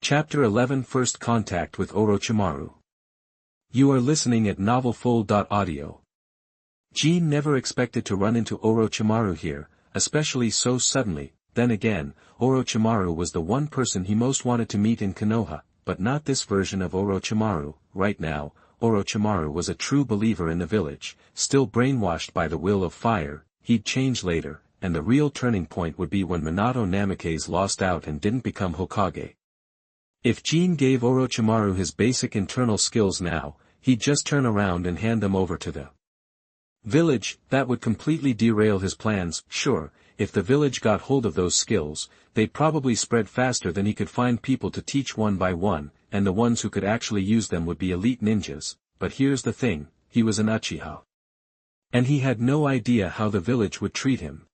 Chapter 11 First Contact with Orochimaru. You are listening at novelfull.audio. Jin never expected to run into Orochimaru here, especially so suddenly. Then again, Orochimaru was the one person he most wanted to meet in Konoha, but not this version of Orochimaru. Right now, Orochimaru was a true believer in the village, still brainwashed by the will of fire. He'd change later, and the real turning point would be when Minato Namikaze lost out and didn't become Hokage. If Jin gave Orochimaru his basic internal skills now, he'd just turn around and hand them over to the village. That would completely derail his plans. Sure, if the village got hold of those skills, they'd probably spread faster than he could find people to teach one by one, and the ones who could actually use them would be elite ninjas. But here's the thing, he was an Uchiha. And he had no idea how the village would treat him.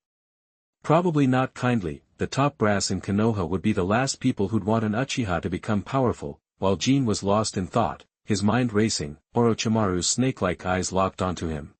Probably not kindly. The top brass in Konoha would be the last people who'd want an Uchiha to become powerful. While Jin was lost in thought, his mind racing, Orochimaru's snake-like eyes locked onto him.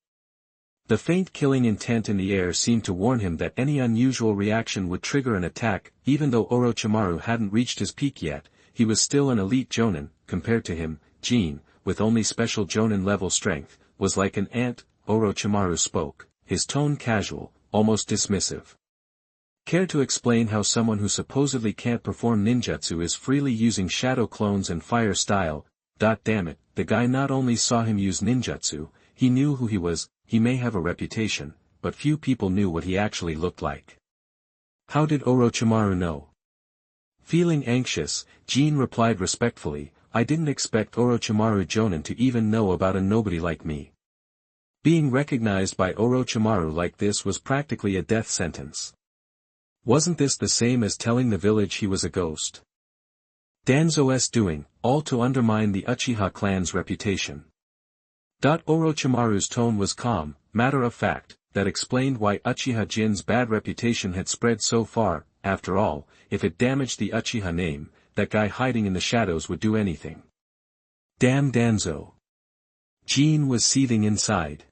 The faint killing intent in the air seemed to warn him that any unusual reaction would trigger an attack. Even though Orochimaru hadn't reached his peak yet, he was still an elite Jonin. Compared to him, Jin, with only special Jonin-level strength, was like an ant. Orochimaru spoke, his tone casual, almost dismissive. Care to explain how someone who supposedly can't perform ninjutsu is freely using shadow clones and fire style? Damn it, the guy not only saw him use ninjutsu, he knew who he was. He may have a reputation, but few people knew what he actually looked like. How did Orochimaru know? Feeling anxious, Jin replied respectfully, I didn't expect Orochimaru Jonin to even know about a nobody like me. Being recognized by Orochimaru like this was practically a death sentence. Wasn't this the same as telling the village he was a ghost? Danzo's doing, all to undermine the Uchiha clan's reputation. Orochimaru's tone was calm, matter-of-fact, that explained why Uchiha Jin's bad reputation had spread so far. After all, if it damaged the Uchiha name, that guy hiding in the shadows would do anything. Damn Danzo. Jin was seething inside.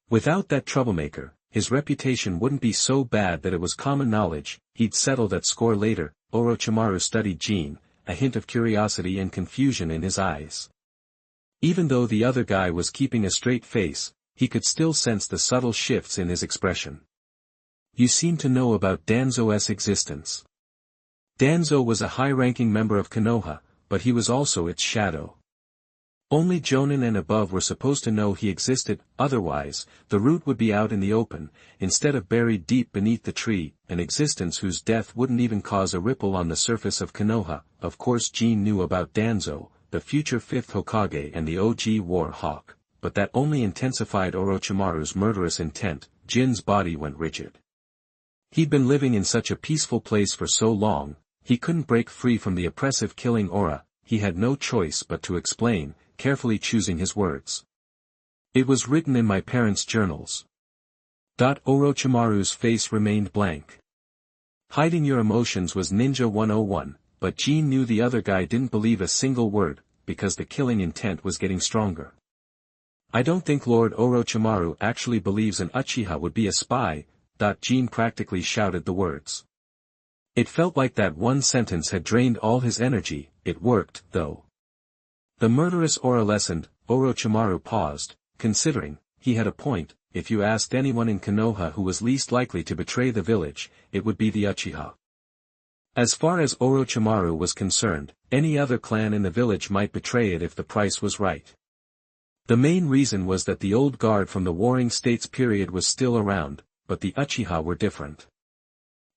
Without that troublemaker, his reputation wouldn't be so bad that it was common knowledge. He'd settle that score later. Orochimaru studied Jin, a hint of curiosity and confusion in his eyes. Even though the other guy was keeping a straight face, he could still sense the subtle shifts in his expression. You seem to know about Danzo's existence. Danzo was a high-ranking member of Konoha, but he was also its shadow. Only Jonin and above were supposed to know he existed. Otherwise, the root would be out in the open, instead of buried deep beneath the tree, an existence whose death wouldn't even cause a ripple on the surface of Konoha. Of course Jin knew about Danzo, the future 5th Hokage and the OG War Hawk, but that only intensified Orochimaru's murderous intent. Jin's body went rigid. He'd been living in such a peaceful place for so long, he couldn't break free from the oppressive killing aura. He had no choice but to explain, carefully choosing his words. It was written in my parents' journals. Orochimaru's face remained blank. Hiding your emotions was Ninja 101, but Jin knew the other guy didn't believe a single word, because the killing intent was getting stronger. I don't think Lord Orochimaru actually believes an Uchiha would be a spy. Jin practically shouted the words. It felt like that one sentence had drained all his energy. It worked, though. The murderous aura lessened. Orochimaru paused, considering. He had a point. If you asked anyone in Konoha who was least likely to betray the village, it would be the Uchiha. As far as Orochimaru was concerned, any other clan in the village might betray it if the price was right. The main reason was that the old guard from the Warring States period was still around, but the Uchiha were different.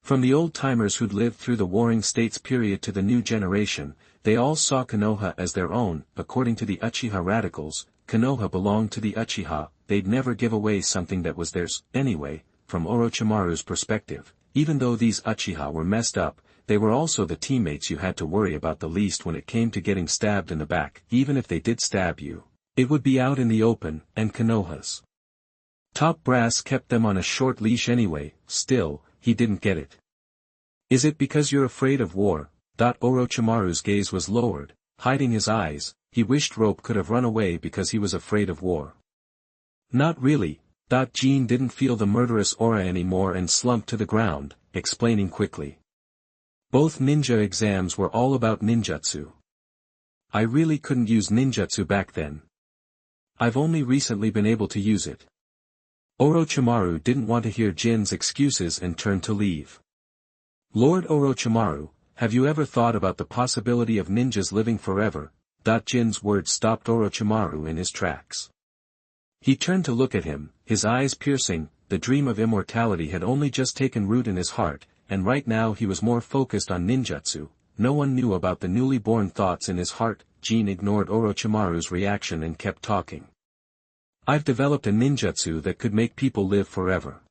From the old-timers who'd lived through the Warring States period to the new generation, they all saw Konoha as their own. According to the Uchiha radicals, Konoha belonged to the Uchiha. They'd never give away something that was theirs. Anyway, from Orochimaru's perspective, even though these Uchiha were messed up, they were also the teammates you had to worry about the least when it came to getting stabbed in the back. Even if they did stab you, it would be out in the open, and Konoha's top brass kept them on a short leash anyway. Still, he didn't get it. Is it because you're afraid of war? Orochimaru's gaze was lowered, hiding his eyes. He wished Rope could have run away because he was afraid of war. Not really. Jin didn't feel the murderous aura anymore and slumped to the ground, explaining quickly. Both ninja exams were all about ninjutsu. I really couldn't use ninjutsu back then. I've only recently been able to use it. Orochimaru didn't want to hear Jin's excuses and turned to leave. Lord Orochimaru, have you ever thought about the possibility of ninjas living forever? Jin's words stopped Orochimaru in his tracks. He turned to look at him, his eyes piercing. The dream of immortality had only just taken root in his heart, and right now he was more focused on ninjutsu. No one knew about the newly born thoughts in his heart. Jin ignored Orochimaru's reaction and kept talking. I've developed a ninjutsu that could make people live forever.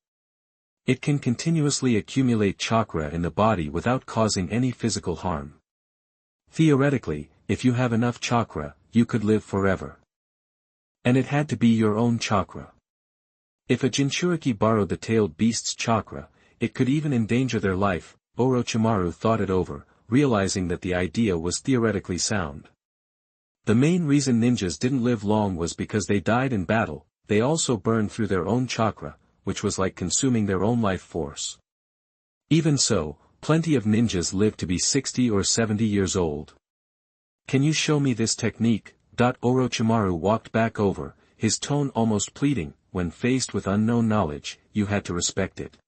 It can continuously accumulate chakra in the body without causing any physical harm. Theoretically, if you have enough chakra, you could live forever. And it had to be your own chakra. If a Jinchuriki borrowed the tailed beast's chakra, it could even endanger their life. Orochimaru thought it over, realizing that the idea was theoretically sound. The main reason ninjas didn't live long was because they died in battle. They also burned through their own chakra, which was like consuming their own life force. Even so, plenty of ninjas live to be 60 or 70 years old. Can you show me this technique? Orochimaru walked back over, his tone almost pleading. When faced with unknown knowledge, you had to respect it.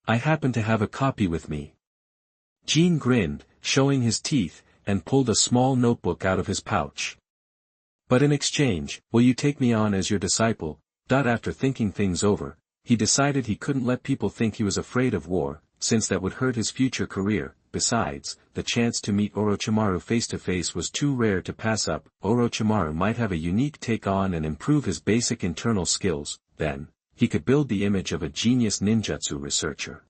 I happen to have a copy with me. Jin grinned, showing his teeth, and pulled a small notebook out of his pouch. But in exchange, will you take me on as your disciple? After thinking things over, he decided he couldn't let people think he was afraid of war, since that would hurt his future career. Besides, the chance to meet Orochimaru face-to-face was too rare to pass up. Orochimaru might have a unique take on and improve his basic internal skills. Then, he could build the image of a genius ninjutsu researcher.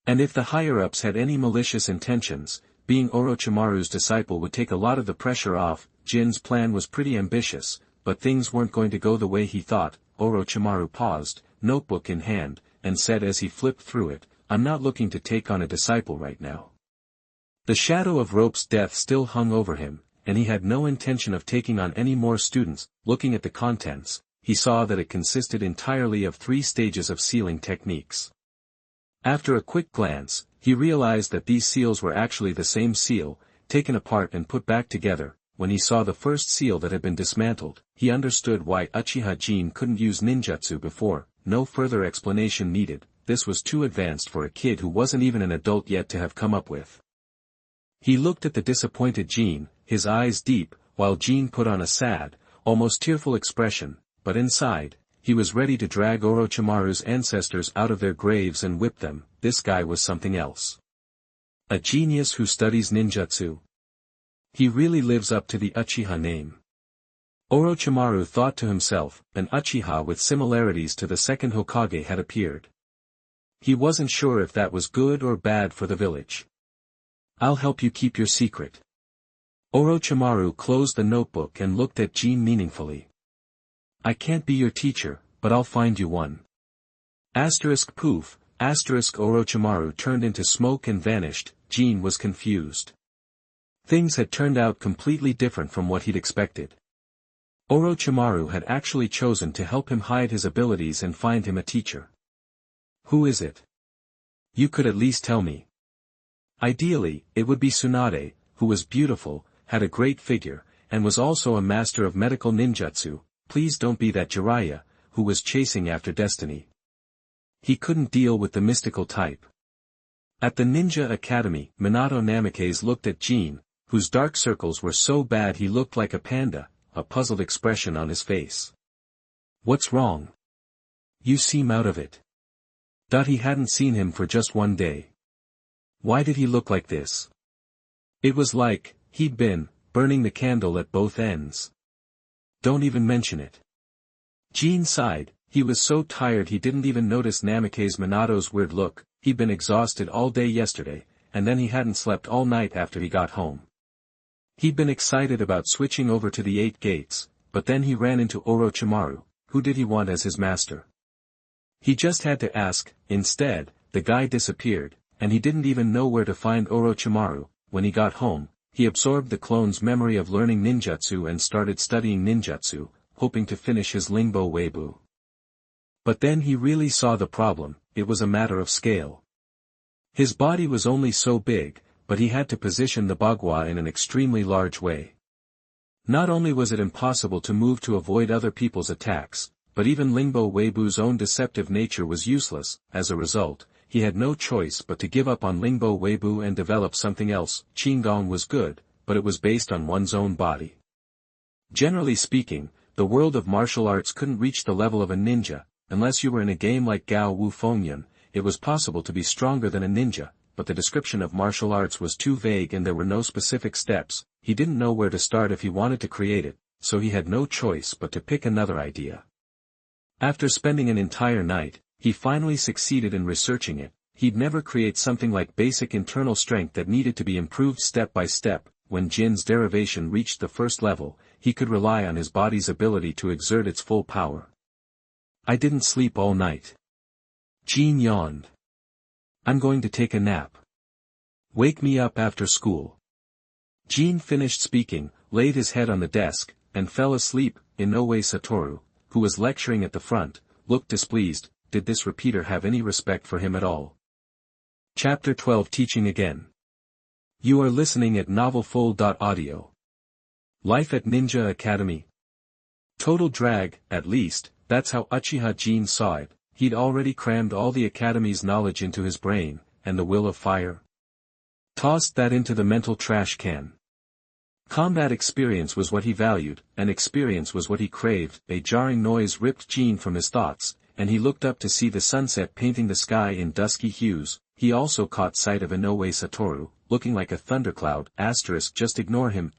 And if the higher-ups had any malicious intentions, being Orochimaru's disciple would take a lot of the pressure off. Jin's plan was pretty ambitious, but things weren't going to go the way he thought. Orochimaru paused, notebook in hand, and said as he flipped through it, I'm not looking to take on a disciple right now. The shadow of Rope's death still hung over him, and he had no intention of taking on any more students. Looking at the contents, he saw that it consisted entirely of 3 stages of sealing techniques. After a quick glance, he realized that these seals were actually the same seal, taken apart and put back together. When he saw the first seal that had been dismantled, he understood why Uchiha Jin couldn't use ninjutsu before. No further explanation needed. This was too advanced for a kid who wasn't even an adult yet to have come up with. He looked at the disappointed Jin, his eyes deep, while Jin put on a sad, almost tearful expression, but inside, he was ready to drag Orochimaru's ancestors out of their graves and whip them. This guy was something else. A genius who studies ninjutsu. He really lives up to the Uchiha name. Orochimaru thought to himself, an Uchiha with similarities to the second Hokage had appeared. He wasn't sure if that was good or bad for the village. I'll help you keep your secret. Orochimaru closed the notebook and looked at Jin meaningfully. I can't be your teacher, but I'll find you one. Poof, Orochimaru turned into smoke and vanished. Jin was confused. Things had turned out completely different from what he'd expected. Orochimaru had actually chosen to help him hide his abilities and find him a teacher. Who is it? You could at least tell me. Ideally, it would be Tsunade, who was beautiful, had a great figure, and was also a master of medical ninjutsu. Please don't be that Jiraiya, who was chasing after destiny. He couldn't deal with the mystical type. At the Ninja Academy, Minato Namikaze looked at Jin, whose dark circles were so bad he looked like a panda, a puzzled expression on his face. What's wrong? You seem out of it. He hadn't seen him for just one day. Why did he look like this? It was like, he'd been, burning the candle at both ends. Don't even mention it. Jin sighed. He was so tired he didn't even notice Namikaze Minato's weird look. He'd been exhausted all day yesterday, and then he hadn't slept all night after he got home. He'd been excited about switching over to the 8 gates, but then he ran into Orochimaru. Who did he want as his master? He just had to ask. Instead, the guy disappeared, and he didn't even know where to find Orochimaru. When he got home, he absorbed the clone's memory of learning ninjutsu and started studying ninjutsu, hoping to finish his Lingbo Weibo. But then he really saw the problem. It was a matter of scale. His body was only so big, but he had to position the bagua in an extremely large way. Not only was it impossible to move to avoid other people's attacks, but even Lingbo Weibu's own deceptive nature was useless. As a result, he had no choice but to give up on Lingbo Weibu and develop something else. Qigong was good, but it was based on one's own body. Generally speaking, the world of martial arts couldn't reach the level of a ninja. Unless you were in a game like Gao Wu Fengyan, it was possible to be stronger than a ninja, but the description of martial arts was too vague and there were no specific steps. He didn't know where to start if he wanted to create it, so he had no choice but to pick another idea. After spending an entire night, he finally succeeded in researching it. He'd never create something like basic internal strength that needed to be improved step by step. When Jin's derivation reached the first level, he could rely on his body's ability to exert its full power. I didn't sleep all night. Jin yawned. I'm going to take a nap. Wake me up after school. Jin finished speaking, laid his head on the desk, and fell asleep. Inoue Satoru, who was lecturing at the front, looked displeased. Did this repeater have any respect for him at all? Chapter 12 Teaching Again. You are listening at novelfull.audio. Life at Ninja Academy. Total drag, at least, that's how Uchiha Jin saw it. He'd already crammed all the Academy's knowledge into his brain, and the will of fire. Tossed that into the mental trash can. Combat experience was what he valued, and experience was what he craved. A jarring noise ripped Jin from his thoughts, and he looked up to see the sunset painting the sky in dusky hues. He also caught sight of Inoue Satoru, looking like a thundercloud. Just ignore him.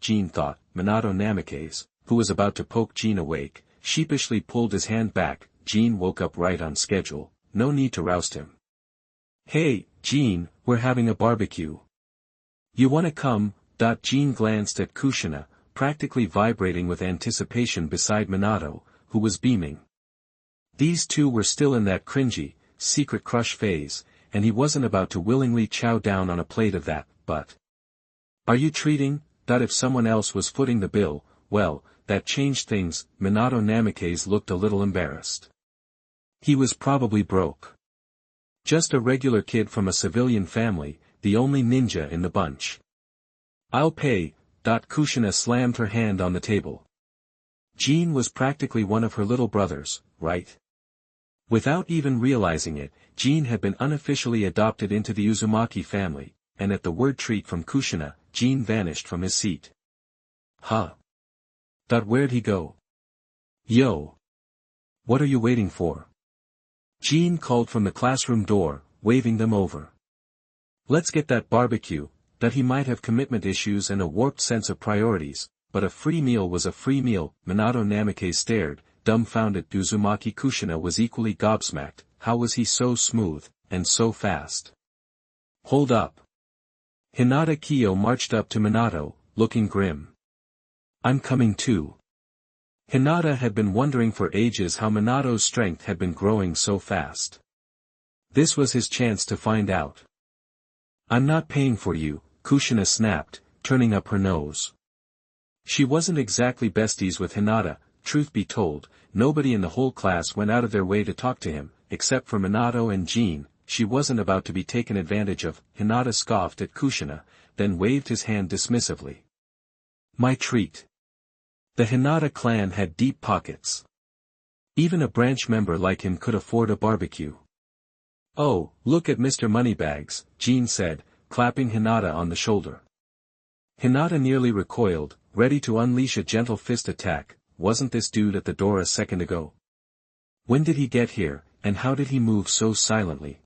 Jin thought. Minato Namikaze, who was about to poke Jin awake, sheepishly pulled his hand back. Jin woke up right on schedule. No need to roust him. Hey, Jin, we're having a barbecue. You wanna come? Jin glanced at Kushina, practically vibrating with anticipation beside Minato, who was beaming. These two were still in that cringy, secret crush phase, and he wasn't about to willingly chow down on a plate of that, but... Are you treating? If someone else was footing the bill, well, that changed things. Minato Namikaze looked a little embarrassed. He was probably broke. Just a regular kid from a civilian family, the only ninja in the bunch. I'll pay. Kushina slammed her hand on the table. Jin was practically one of her little brothers, right? Without even realizing it, Jin had been unofficially adopted into the Uzumaki family, and at the word treat from Kushina, Jin vanished from his seat. Huh? Where'd he go? Yo! What are you waiting for? Jin called from the classroom door, waving them over. Let's get that barbecue. He might have commitment issues and a warped sense of priorities, but a free meal was a free meal. Minato Namikaze stared, dumbfounded. Uzumaki Kushina was equally gobsmacked. How was he so smooth, and so fast? Hold up. Hinata Kiyo marched up to Minato, looking grim. I'm coming too. Hinata had been wondering for ages how Minato's strength had been growing so fast. This was his chance to find out. I'm not paying for you, Kushina snapped, turning up her nose. She wasn't exactly besties with Hinata. Truth be told, nobody in the whole class went out of their way to talk to him, except for Minato and Jin. She wasn't about to be taken advantage of. Hinata scoffed at Kushina, then waved his hand dismissively. My treat. The Hinata clan had deep pockets. Even a branch member like him could afford a barbecue. Oh, look at Mr. Moneybags, Jin said, clapping Hinata on the shoulder. Hinata nearly recoiled, ready to unleash a gentle fist attack. Wasn't this dude at the door a second ago? When did he get here, and how did he move so silently?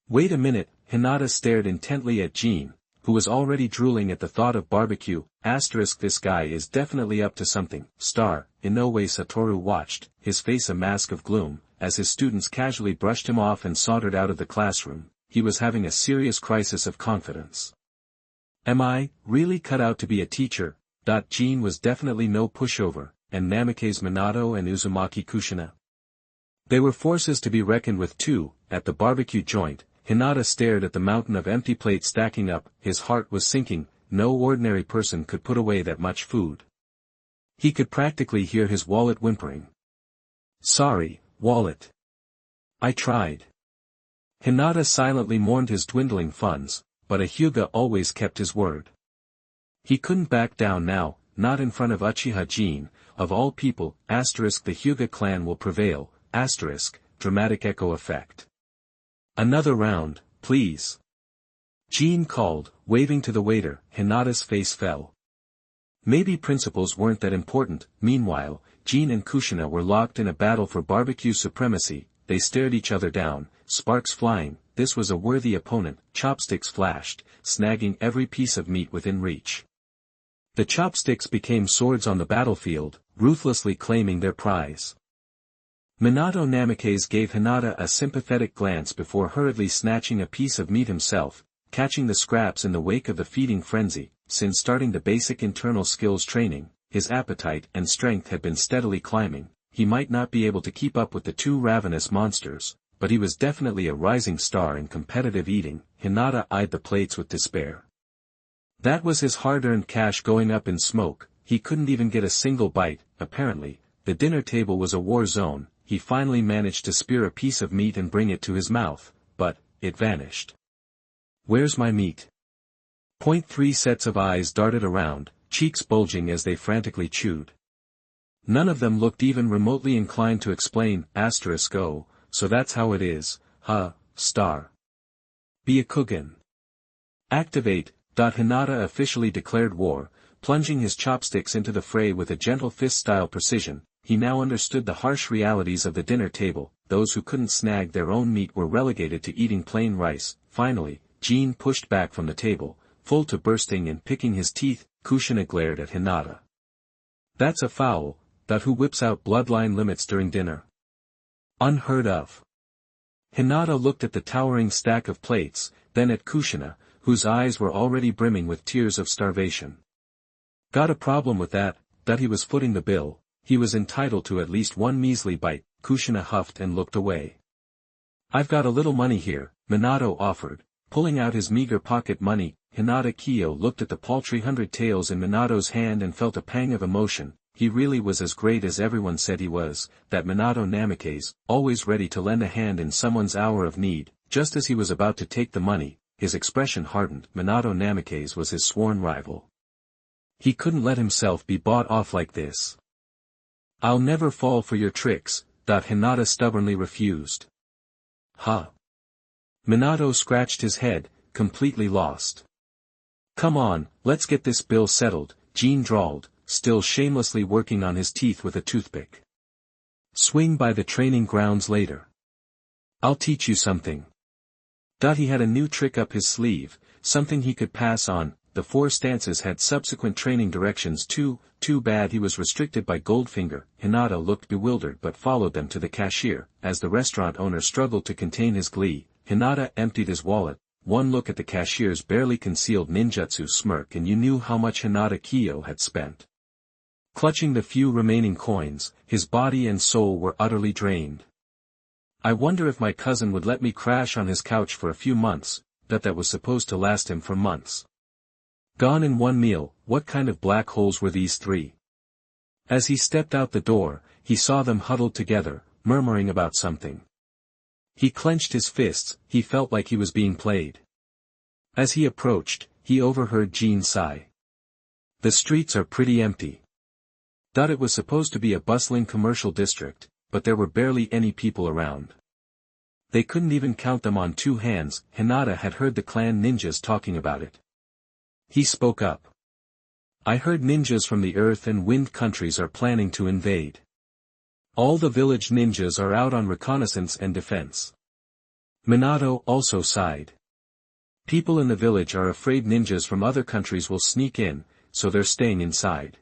Wait a minute. Hinata stared intently at Jin, who was already drooling at the thought of barbecue. This guy is definitely up to something. Inoue Satoru watched, his face a mask of gloom, as his students casually brushed him off and sauntered out of the classroom. He was having a serious crisis of confidence. Am I really cut out to be a teacher? Jin was definitely no pushover, and Namikaze Minato and Uzumaki Kushina. They were forces to be reckoned with too. At the barbecue joint, Hinata stared at the mountain of empty plates stacking up. His heart was sinking. No ordinary person could put away that much food. He could practically hear his wallet whimpering. Sorry, wallet. I tried. Hinata silently mourned his dwindling funds, but a Hyuga always kept his word. He couldn't back down now, not in front of Uchiha Jin, of all people, *the Hyuga clan will prevail, *, dramatic echo effect. Another round, please. Jin called, waving to the waiter. Hinata's face fell. Maybe principles weren't that important. Meanwhile, Jin and Kushina were locked in a battle for barbecue supremacy. They stared each other down, sparks flying. This was a worthy opponent. Chopsticks flashed, snagging every piece of meat within reach. The chopsticks became swords on the battlefield, ruthlessly claiming their prize. Minato Namikaze gave Hinata a sympathetic glance before hurriedly snatching a piece of meat himself, catching the scraps in the wake of the feeding frenzy. Since starting the basic internal skills training, his appetite and strength had been steadily climbing. He might not be able to keep up with the two ravenous monsters, but he was definitely a rising star in competitive eating. Hinata eyed the plates with despair. That was his hard-earned cash going up in smoke. He couldn't even get a single bite. Apparently, the dinner table was a war zone. He finally managed to spear a piece of meat and bring it to his mouth, but it vanished. Where's my meat? 3 sets of eyes darted around, cheeks bulging as they frantically chewed. None of them looked even remotely inclined to explain. Oh, so that's how it is, huh, star. Byakugan. Activate. Hinata officially declared war, plunging his chopsticks into the fray with a gentle fist-style precision. He now understood the harsh realities of the dinner table. Those who couldn't snag their own meat were relegated to eating plain rice. Finally, Jin pushed back from the table, full to bursting and picking his teeth. Kushina glared at Hinata. That's a foul. Who whips out bloodline limits during dinner? Unheard of. Hinata looked at the towering stack of plates, then at Kushina, whose eyes were already brimming with tears of starvation. Got a problem with that? He was footing the bill. He was entitled to at least one measly bite. Kushina huffed and looked away. I've got a little money here, Minato offered, pulling out his meager pocket money. Hinata Kyo looked at the paltry 100 taels in Minato's hand and felt a pang of emotion. He really was as great as everyone said he was, that Minato Namikaze, always ready to lend a hand in someone's hour of need. Just as he was about to take the money, his expression hardened. Minato Namikaze was his sworn rival. He couldn't let himself be bought off like this. I'll never fall for your tricks. Hinata stubbornly refused. Huh? Minato scratched his head, completely lost. Come on, let's get this bill settled, Jin drawled, still shamelessly working on his teeth with a toothpick. Swing by the training grounds later. I'll teach you something. He had a new trick up his sleeve, something he could pass on. The 4 stances had subsequent training directions too. Too bad he was restricted by Goldfinger. Hinata looked bewildered but followed them to the cashier. As the restaurant owner struggled to contain his glee, Hinata emptied his wallet. One look at the cashier's barely concealed ninjutsu smirk and you knew how much Hinata Kyo had spent. Clutching the few remaining coins, his body and soul were utterly drained. I wonder if my cousin would let me crash on his couch for a few months. That was supposed to last him for months. Gone in one meal. What kind of black holes were these 3? As he stepped out the door, he saw them huddled together, murmuring about something. He clenched his fists. He felt like he was being played. As he approached, he overheard Jin sigh. The streets are pretty empty. It was supposed to be a bustling commercial district, but there were barely any people around. They couldn't even count them on 2 hands. Hinata had heard the clan ninjas talking about it. He spoke up. I heard ninjas from the earth and wind countries are planning to invade. All the village ninjas are out on reconnaissance and defense. Minato also sighed. People in the village are afraid ninjas from other countries will sneak in, so they're staying inside.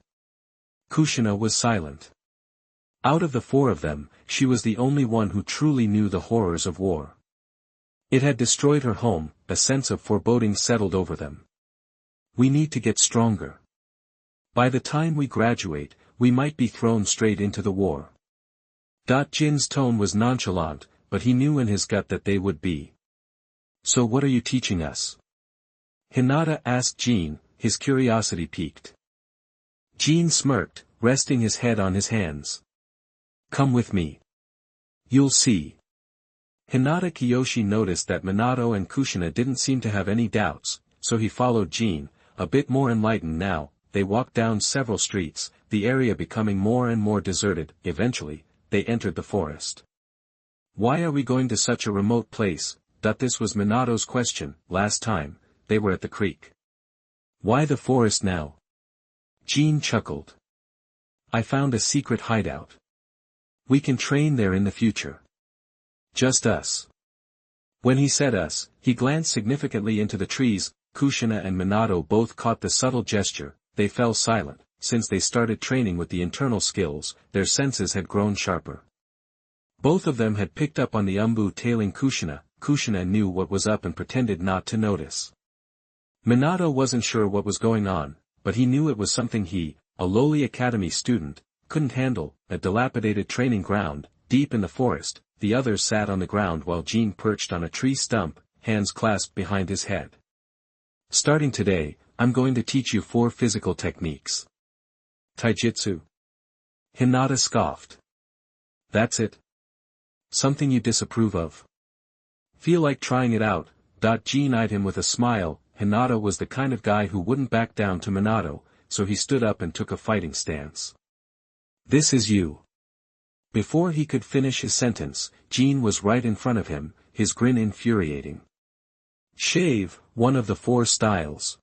Kushina was silent. Out of the 4 of them, she was the only one who truly knew the horrors of war. It had destroyed her home. A sense of foreboding settled over them. We need to get stronger. By the time we graduate, we might be thrown straight into the war. Jin's tone was nonchalant, but he knew in his gut that they would be. So what are you teaching us? Hinata asked Jin, his curiosity piqued. Jin smirked, resting his head on his hands. Come with me. You'll see. Hinata Kiyoshi noticed that Minato and Kushina didn't seem to have any doubts, so he followed Jin, a bit more enlightened now. They walked down several streets, the area becoming more and more deserted. Eventually, they entered the forest. Why are we going to such a remote place? This was Minato's question. Last time, they were at the creek. Why the forest now? Jin chuckled. I found a secret hideout. We can train there in the future. Just us. When he said us, he glanced significantly into the trees. Kushina and Minato both caught the subtle gesture. They fell silent. Since they started training with the internal skills, their senses had grown sharper. Both of them had picked up on the umbu tailing Kushina. Kushina knew what was up and pretended not to notice. Minato wasn't sure what was going on, but he knew it was something he, a lowly academy student, couldn't handle. A dilapidated training ground, deep in the forest. The others sat on the ground while Jin perched on a tree stump, hands clasped behind his head. Starting today, I'm going to teach you 4 physical techniques. Taijutsu. Hinata scoffed. That's it? Something you disapprove of? Feel like trying it out? Jin eyed him with a smile. Hinata was the kind of guy who wouldn't back down to Minato, so he stood up and took a fighting stance. This is you. Before he could finish his sentence, Jin was right in front of him, his grin infuriating. Shave, one of the 4 styles.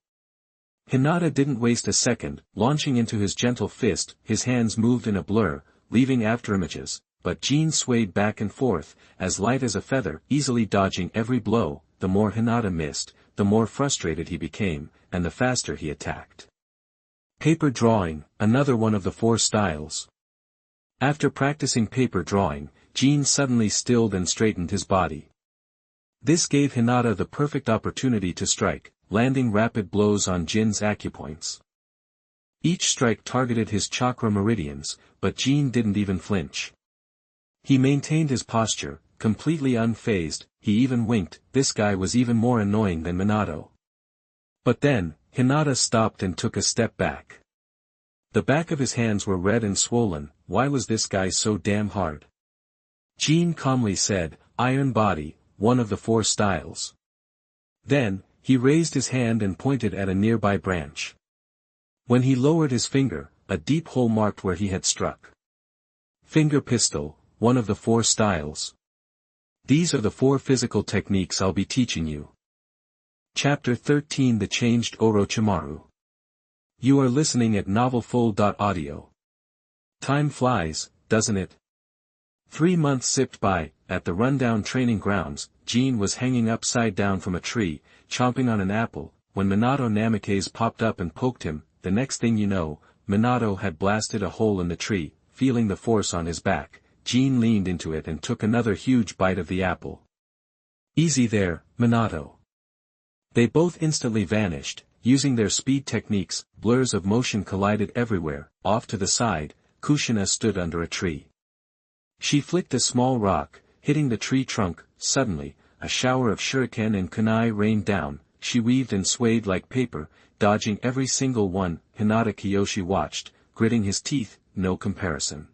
Hinata didn't waste a second, launching into his gentle fist. His hands moved in a blur, leaving afterimages, but Jin swayed back and forth, as light as a feather, easily dodging every blow. The more Hinata missed, the more frustrated he became, and the faster he attacked. Paper drawing, another one of the 4 styles. After practicing paper drawing, Jin suddenly stilled and straightened his body. This gave Hinata the perfect opportunity to strike, landing rapid blows on Jin's acupoints. Each strike targeted his chakra meridians, but Jin didn't even flinch. He maintained his posture, completely unfazed. He even winked. This guy was even more annoying than Minato. But then, Hinata stopped and took a step back. The back of his hands were red and swollen. Why was this guy so damn hard? Jin calmly said, Iron Body, one of the 4 styles. Then, he raised his hand and pointed at a nearby branch. When he lowered his finger, a deep hole marked where he had struck. Finger Pistol, one of the 4 styles. These are the 4 physical techniques I'll be teaching you. Chapter 13 The Changed Orochimaru. You are listening at novelfull.audio. Time flies, doesn't it? 3 months zipped by. At the rundown training grounds, Jin was hanging upside down from a tree, chomping on an apple, when Minato Namikaze popped up and poked him. The next thing you know, Minato had blasted a hole in the tree. Feeling the force on his back, Jin leaned into it and took another huge bite of the apple. Easy there, Minato. They both instantly vanished. Using their speed techniques, blurs of motion collided everywhere. Off to the side, Kushina stood under a tree. She flicked a small rock, hitting the tree trunk. Suddenly, a shower of shuriken and kunai rained down. She weaved and swayed like paper, dodging every single one. Hinata Kiyoshi watched, gritting his teeth. No comparison.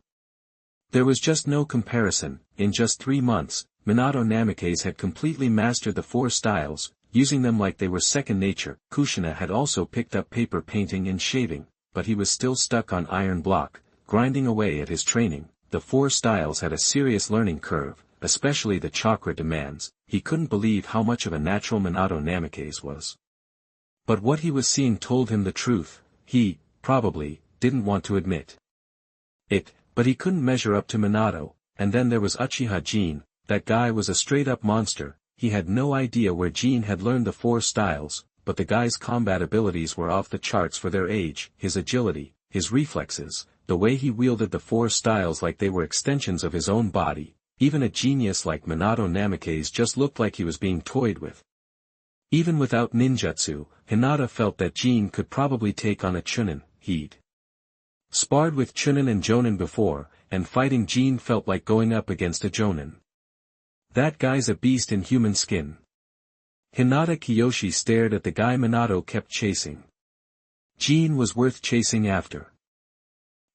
There was just no comparison. In just 3 months, Minato Namikaze had completely mastered the 4 styles, using them like they were second nature. Kushina had also picked up paper painting and shaving, but he was still stuck on iron block, grinding away at his training. The 4 styles had a serious learning curve, especially the chakra demands. He couldn't believe how much of a natural Minato Namikaze was. But what he was seeing told him the truth. He, probably, didn't want to admit it, but he couldn't measure up to Minato. And then there was Uchiha Jin. That guy was a straight-up monster. He had no idea where Jin had learned the 4 styles, but the guy's combat abilities were off the charts for their age. His agility, his reflexes, the way he wielded the 4 styles like they were extensions of his own body. Even a genius like Minato Namikaze just looked like he was being toyed with. Even without ninjutsu, Hinata felt that Jin could probably take on a Chunin. He'd sparred with Chunin and Jonin before, and fighting Jin felt like going up against a Jonin. That guy's a beast in human skin. Hinata Kiyoshi stared at the guy Minato kept chasing. Jin was worth chasing after.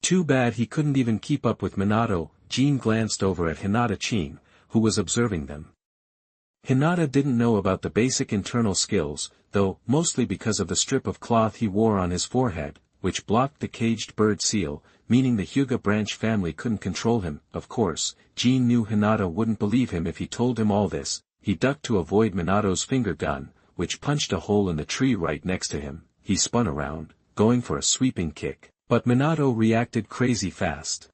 Too bad he couldn't even keep up with Minato. Jin glanced over at Hinata Chin, who was observing them. Hinata didn't know about the basic internal skills, though, mostly because of the strip of cloth he wore on his forehead, which blocked the caged bird seal, meaning the Hyuga branch family couldn't control him. Of course, Jin knew Hinata wouldn't believe him if he told him all this. He ducked to avoid Minato's finger gun, which punched a hole in the tree right next to him. He spun around, going for a sweeping kick, but Minato reacted crazy fast.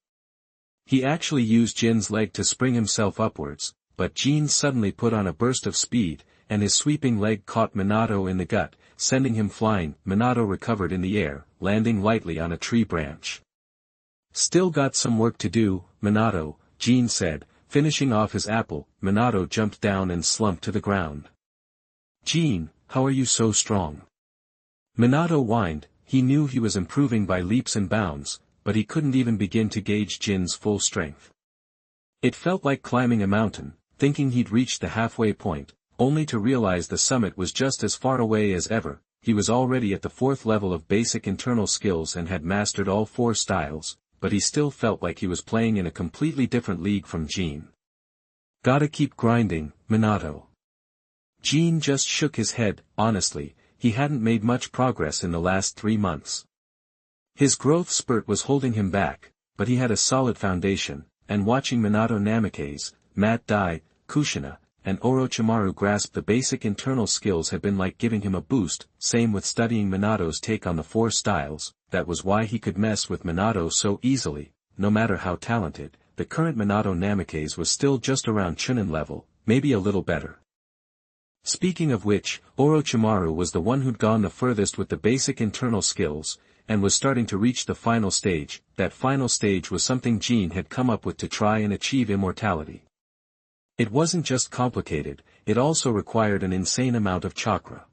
He actually used Jin's leg to spring himself upwards, but Jin suddenly put on a burst of speed, and his sweeping leg caught Minato in the gut, sending him flying. Minato recovered in the air, landing lightly on a tree branch. Still got some work to do, Minato, Jin said, finishing off his apple. Minato jumped down and slumped to the ground. Jin, how are you so strong? Minato whined. He knew he was improving by leaps and bounds, but he couldn't even begin to gauge Jin's full strength. It felt like climbing a mountain, thinking he'd reached the halfway point, only to realize the summit was just as far away as ever. He was already at the 4th level of basic internal skills and had mastered all 4 styles, but he still felt like he was playing in a completely different league from Jin. Gotta keep grinding, Minato. Jin just shook his head. Honestly, he hadn't made much progress in the last 3 months. His growth spurt was holding him back, but he had a solid foundation, and watching Minato, Namikaze, Mat Dai, Kushina, and Orochimaru grasp the basic internal skills had been like giving him a boost. Same with studying Minato's take on the 4 styles. That was why he could mess with Minato so easily. No matter how talented, the current Minato Namikaze was still just around Chunin level, maybe a little better. Speaking of which, Orochimaru was the one who'd gone the furthest with the basic internal skills, and was starting to reach the final stage. That final stage was something Jin had come up with to try and achieve immortality. It wasn't just complicated, it also required an insane amount of chakra.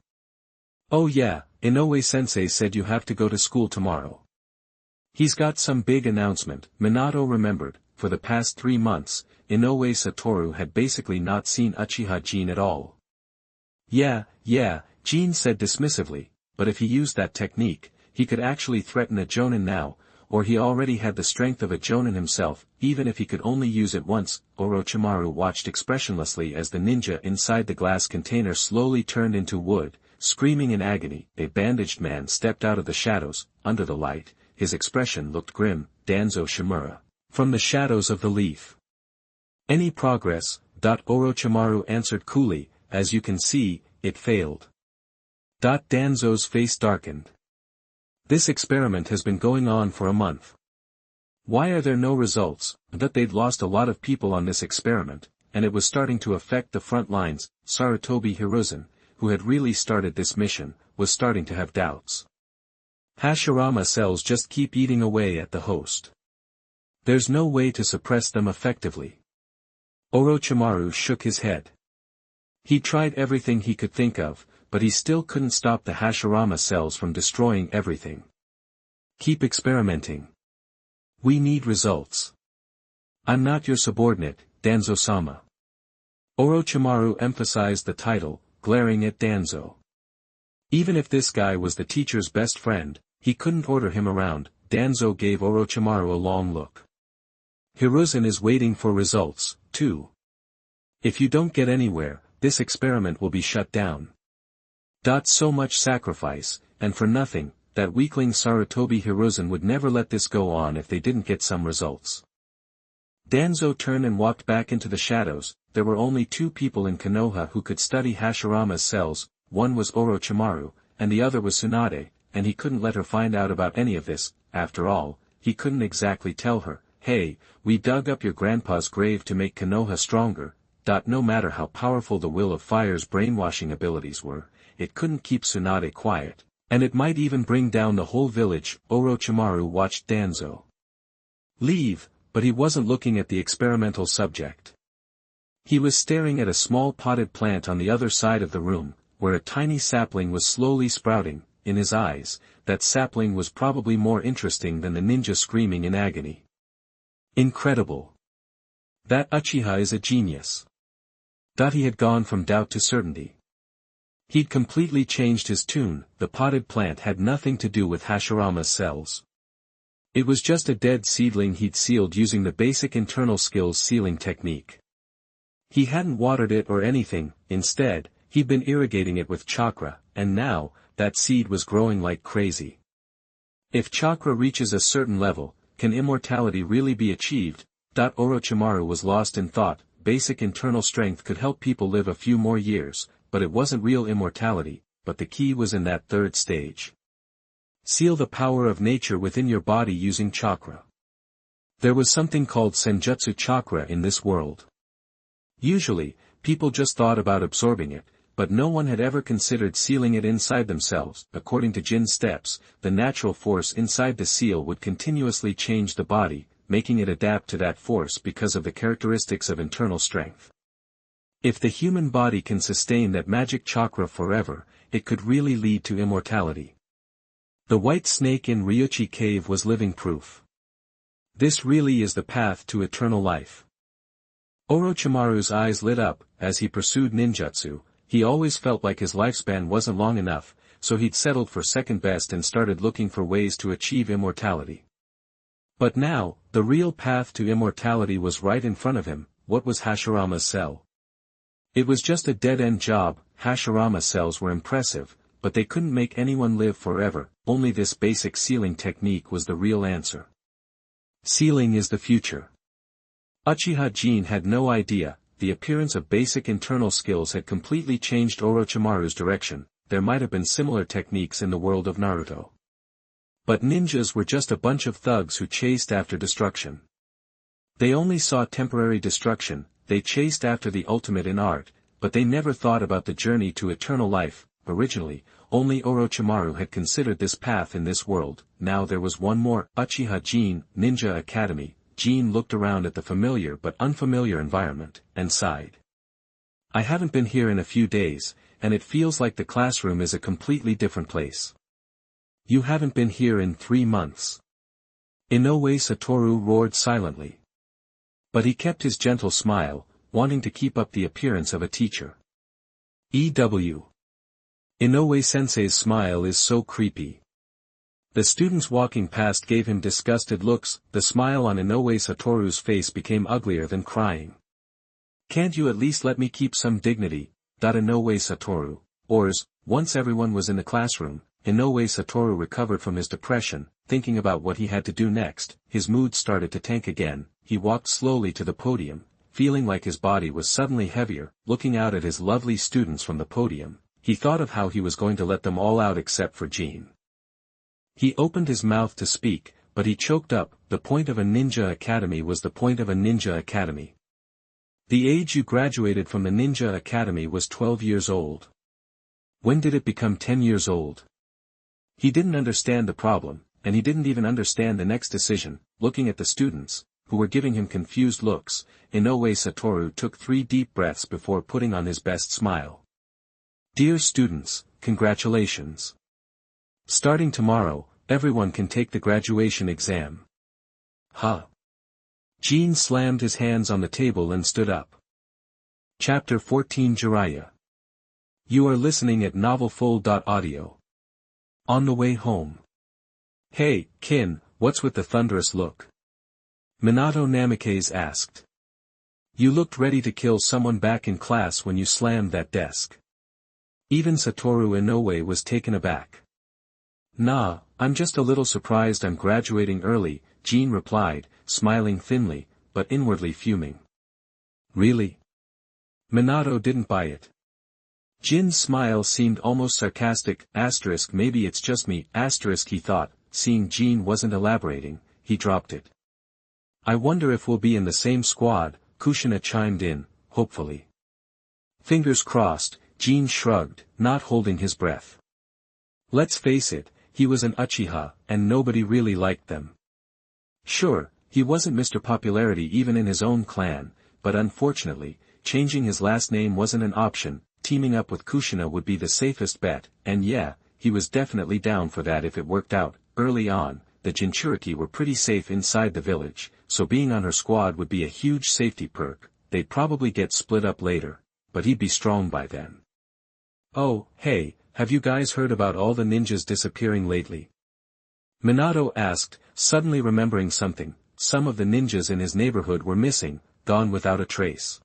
Oh yeah, Inoue-sensei said you have to go to school tomorrow. He's got some big announcement. Minato remembered. For the past 3 months, Inoue Satoru had basically not seen Uchiha Jin at all. Yeah, Jin said dismissively, but if he used that technique, he could actually threaten a Jonin now, or he already had the strength of a Jonin himself, even if he could only use it once. Orochimaru watched expressionlessly as the ninja inside the glass container slowly turned into wood, screaming in agony. A bandaged man stepped out of the shadows. Under the light, his expression looked grim. Danzo Shimura. From the shadows of the leaf. Any progress? Orochimaru answered coolly. As you can see, it failed. Danzo's face darkened. This experiment has been going on for a month. Why are there no results? They'd lost a lot of people on this experiment, and it was starting to affect the front lines. Sarutobi Hiruzen, who had really started this mission, was starting to have doubts. Hashirama cells just keep eating away at the host. There's no way to suppress them effectively. Orochimaru shook his head. He tried everything he could think of, but he still couldn't stop the Hashirama cells from destroying everything. Keep experimenting. We need results. I'm not your subordinate, Danzo-sama. Orochimaru emphasized the title, glaring at Danzo. Even if this guy was the teacher's best friend, he couldn't order him around. Danzo gave Orochimaru a long look. Hiruzen is waiting for results, too. If you don't get anywhere, this experiment will be shut down. So much sacrifice, and for nothing. That weakling Sarutobi Hiruzen would never let this go on if they didn't get some results. Danzo turned and walked back into the shadows. There were only 2 people in Konoha who could study Hashirama's cells. One was Orochimaru, and the other was Tsunade, and he couldn't let her find out about any of this. After all, he couldn't exactly tell her, hey, we dug up your grandpa's grave to make Konoha stronger. No matter how powerful the Will of Fire's brainwashing abilities were, it couldn't keep Tsunade quiet, and it might even bring down the whole village. Orochimaru watched Danzo leave, but he wasn't looking at the experimental subject. He was staring at a small potted plant on the other side of the room, where a tiny sapling was slowly sprouting. In his eyes, that sapling was probably more interesting than the ninja screaming in agony. Incredible. That Uchiha is a genius. He had gone from doubt to certainty. He'd completely changed his tune. The potted plant had nothing to do with Hashirama's cells. It was just a dead seedling he'd sealed using the basic internal skills sealing technique. He hadn't watered it or anything, instead, he'd been irrigating it with chakra, and now, that seed was growing like crazy. If chakra reaches a certain level, can immortality really be achieved? Orochimaru was lost in thought. Basic internal strength could help people live a few more years, but it wasn't real immortality, but the key was in that third stage. Seal the power of nature within your body using chakra. There was something called senjutsu chakra in this world. Usually, people just thought about absorbing it, but no one had ever considered sealing it inside themselves. According to Jin's steps, the natural force inside the seal would continuously change the body, making it adapt to that force because of the characteristics of internal strength. If the human body can sustain that magic chakra forever, it could really lead to immortality. The white snake in Ryuchi Cave was living proof. This really is the path to eternal life. Orochimaru's eyes lit up. As he pursued ninjutsu, he always felt like his lifespan wasn't long enough, so he'd settled for second best and started looking for ways to achieve immortality. But now, the real path to immortality was right in front of him. What was Hashirama's cell? It was just a dead-end job. Hashirama cells were impressive, but they couldn't make anyone live forever. Only this basic sealing technique was the real answer. Sealing is the future. Uchiha Jin had no idea. The appearance of basic internal skills had completely changed Orochimaru's direction. There might have been similar techniques in the world of Naruto. But ninjas were just a bunch of thugs who chased after destruction. They only saw temporary destruction. They chased after the ultimate in art, but they never thought about the journey to eternal life. Originally, only Orochimaru had considered this path in this world. Now there was one more. Uchiha Jin, Ninja Academy. Jin looked around at the familiar but unfamiliar environment, and sighed. I haven't been here in a few days, and it feels like the classroom is a completely different place. You haven't been here in 3 months. Inoue Satoru roared silently. But he kept his gentle smile, wanting to keep up the appearance of a teacher. Inoue Sensei's smile is so creepy. The students walking past gave him disgusted looks. The smile on Inoue Satoru's face became uglier than crying. Can't you at least let me keep some dignity? Inoue Satoru. Once everyone was in the classroom, Inoue Satoru recovered from his depression. Thinking about what he had to do next, his mood started to tank again. He walked slowly to the podium, feeling like his body was suddenly heavier. Looking out at his lovely students from the podium, he thought of how he was going to let them all out except for Jin. He opened his mouth to speak, but he choked up. The point of a ninja academy was the point of a ninja academy. The age you graduated from the ninja academy was 12 years old. When did it become 10 years old? He didn't understand the problem, and he didn't even understand the next decision. Looking at the students, who were giving him confused looks, Inoue Satoru took 3 deep breaths before putting on his best smile. Dear students, congratulations. Starting tomorrow, everyone can take the graduation exam. Huh. Jin slammed his hands on the table and stood up. Chapter 14 Jiraiya. You are listening at novelfull.audio. On the way home. Hey, Kin, what's with the thunderous look? Minato Namikaze asked. You looked ready to kill someone back in class when you slammed that desk. Even Satoru Inoue was taken aback. Nah, I'm just a little surprised I'm graduating early, Jin replied, smiling thinly, but inwardly fuming. Really? Minato didn't buy it. Jin's smile seemed almost sarcastic. Maybe it's just me. He thought. Seeing Jin wasn't elaborating, he dropped it. I wonder if we'll be in the same squad, Kushina chimed in, hopefully. Fingers crossed, Jin shrugged, not holding his breath. Let's face it, he was an Uchiha, and nobody really liked them. Sure, he wasn't Mr. Popularity even in his own clan, but unfortunately, changing his last name wasn't an option. Teaming up with Kushina would be the safest bet, and yeah, he was definitely down for that if it worked out. Early on, the Jinchuriki were pretty safe inside the village, so being on her squad would be a huge safety perk. They'd probably get split up later, but he'd be strong by then. Oh, hey, have you guys heard about all the ninjas disappearing lately? Minato asked, suddenly remembering something. Some of the ninjas in his neighborhood were missing, gone without a trace.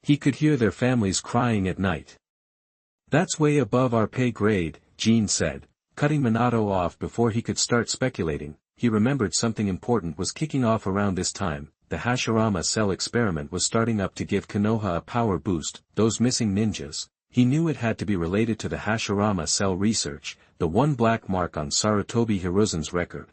He could hear their families crying at night. That's way above our pay grade, Jin said, cutting Minato off before he could start speculating. He remembered something important was kicking off around this time. The Hashirama cell experiment was starting up to give Konoha a power boost. Those missing ninjas. He knew it had to be related to the Hashirama cell research, the one black mark on Sarutobi Hiruzen's record.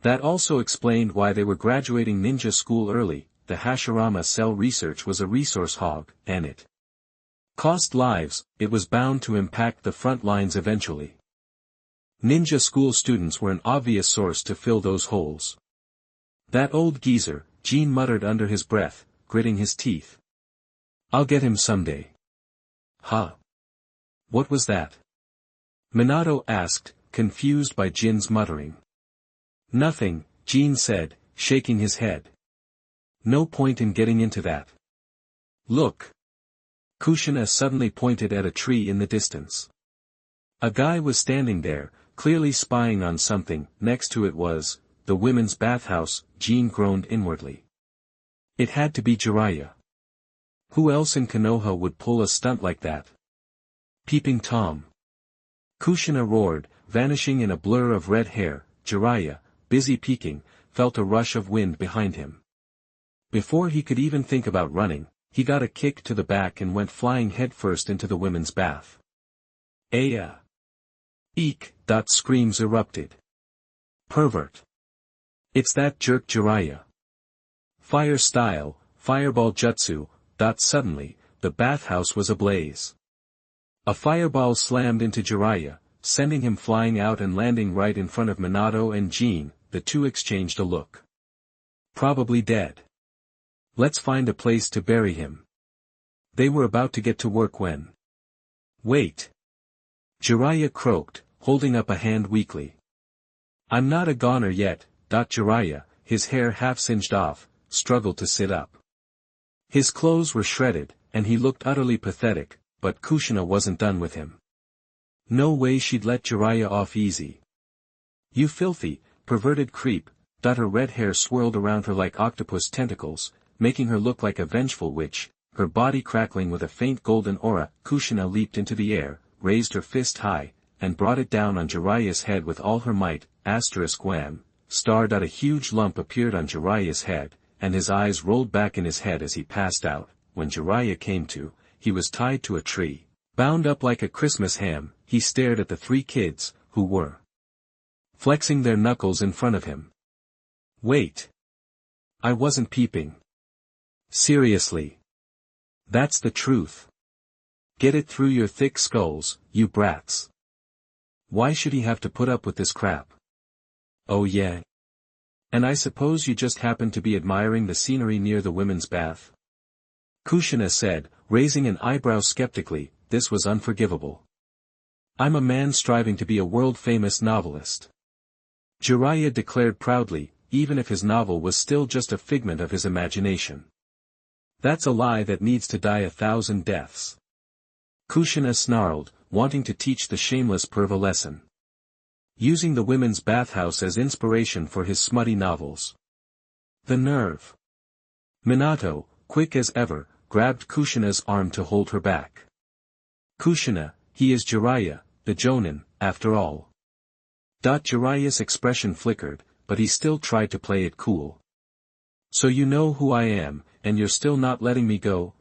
That also explained why they were graduating ninja school early. The Hashirama cell research was a resource hog, and it cost lives. It was bound to impact the front lines eventually. Ninja school students were an obvious source to fill those holes. That old geezer, Jin muttered under his breath, gritting his teeth. I'll get him someday. Huh? What was that? Minato asked, confused by Jin's muttering. Nothing, Jin said, shaking his head. No point in getting into that. Look. Kushina suddenly pointed at a tree in the distance. A guy was standing there, clearly spying on something. Next to it was the women's bathhouse. Jin groaned inwardly. It had to be Jiraiya. Who else in Konoha would pull a stunt like that? Peeping Tom. Kushina roared, vanishing in a blur of red hair. Jiraiya, busy peeking, felt a rush of wind behind him. Before he could even think about running, he got a kick to the back and went flying headfirst into the women's bath. Aya! Eek! Screams erupted. Pervert! It's that jerk Jiraiya. Fire style, fireball jutsu. Suddenly, the bathhouse was ablaze. A fireball slammed into Jiraiya, sending him flying out and landing right in front of Minato and Jin. The two exchanged a look. Probably dead. Let's find a place to bury him. They were about to get to work when. Wait. Jiraiya croaked, holding up a hand weakly. I'm not a goner yet. Jiraiya, his hair half singed off, struggled to sit up. His clothes were shredded, and he looked utterly pathetic, but Kushina wasn't done with him. No way she'd let Jiraiya off easy. You filthy, perverted creep. Her red hair swirled around her like octopus tentacles, making her look like a vengeful witch, her body crackling with a faint golden aura. Kushina leaped into the air, raised her fist high, and brought it down on Jiraiya's head with all her might. Wham! A huge lump appeared on Jiraiya's head, and his eyes rolled back in his head as he passed out. When Jiraiya came to, he was tied to a tree, bound up like a Christmas ham. He stared at the three kids, who were flexing their knuckles in front of him. Wait. I wasn't peeping. Seriously. That's the truth. Get it through your thick skulls, you brats. Why should he have to put up with this crap? Oh yeah. And I suppose you just happened to be admiring the scenery near the women's bath? Kushina said, raising an eyebrow skeptically. This was unforgivable. I'm a man striving to be a world-famous novelist. Jiraiya declared proudly, even if his novel was still just a figment of his imagination. That's a lie that needs to die 1,000 deaths. Kushina snarled, wanting to teach the shameless perv a lesson. Using the women's bathhouse as inspiration for his smutty novels. The nerve. Minato, quick as ever, grabbed Kushina's arm to hold her back. Kushina, he is Jiraiya, the Jonin, after all. Jiraiya's expression flickered, but he still tried to play it cool. So you know who I am, and you're still not letting me go?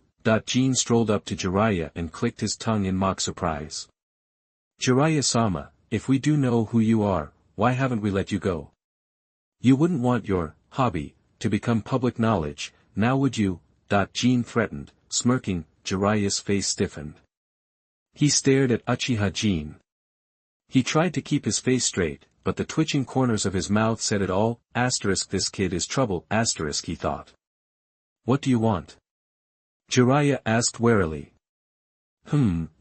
Jin strolled up to Jiraiya and clicked his tongue in mock surprise. Jiraiya-sama, if we do know who you are, why haven't we let you go? You wouldn't want your hobby to become public knowledge, now would you? Jin threatened, smirking. Jiraiya's face stiffened. He stared at Uchiha Jin. He tried to keep his face straight, but the twitching corners of his mouth said it all. This kid is trouble. He thought. What do you want? Jiraiya asked warily.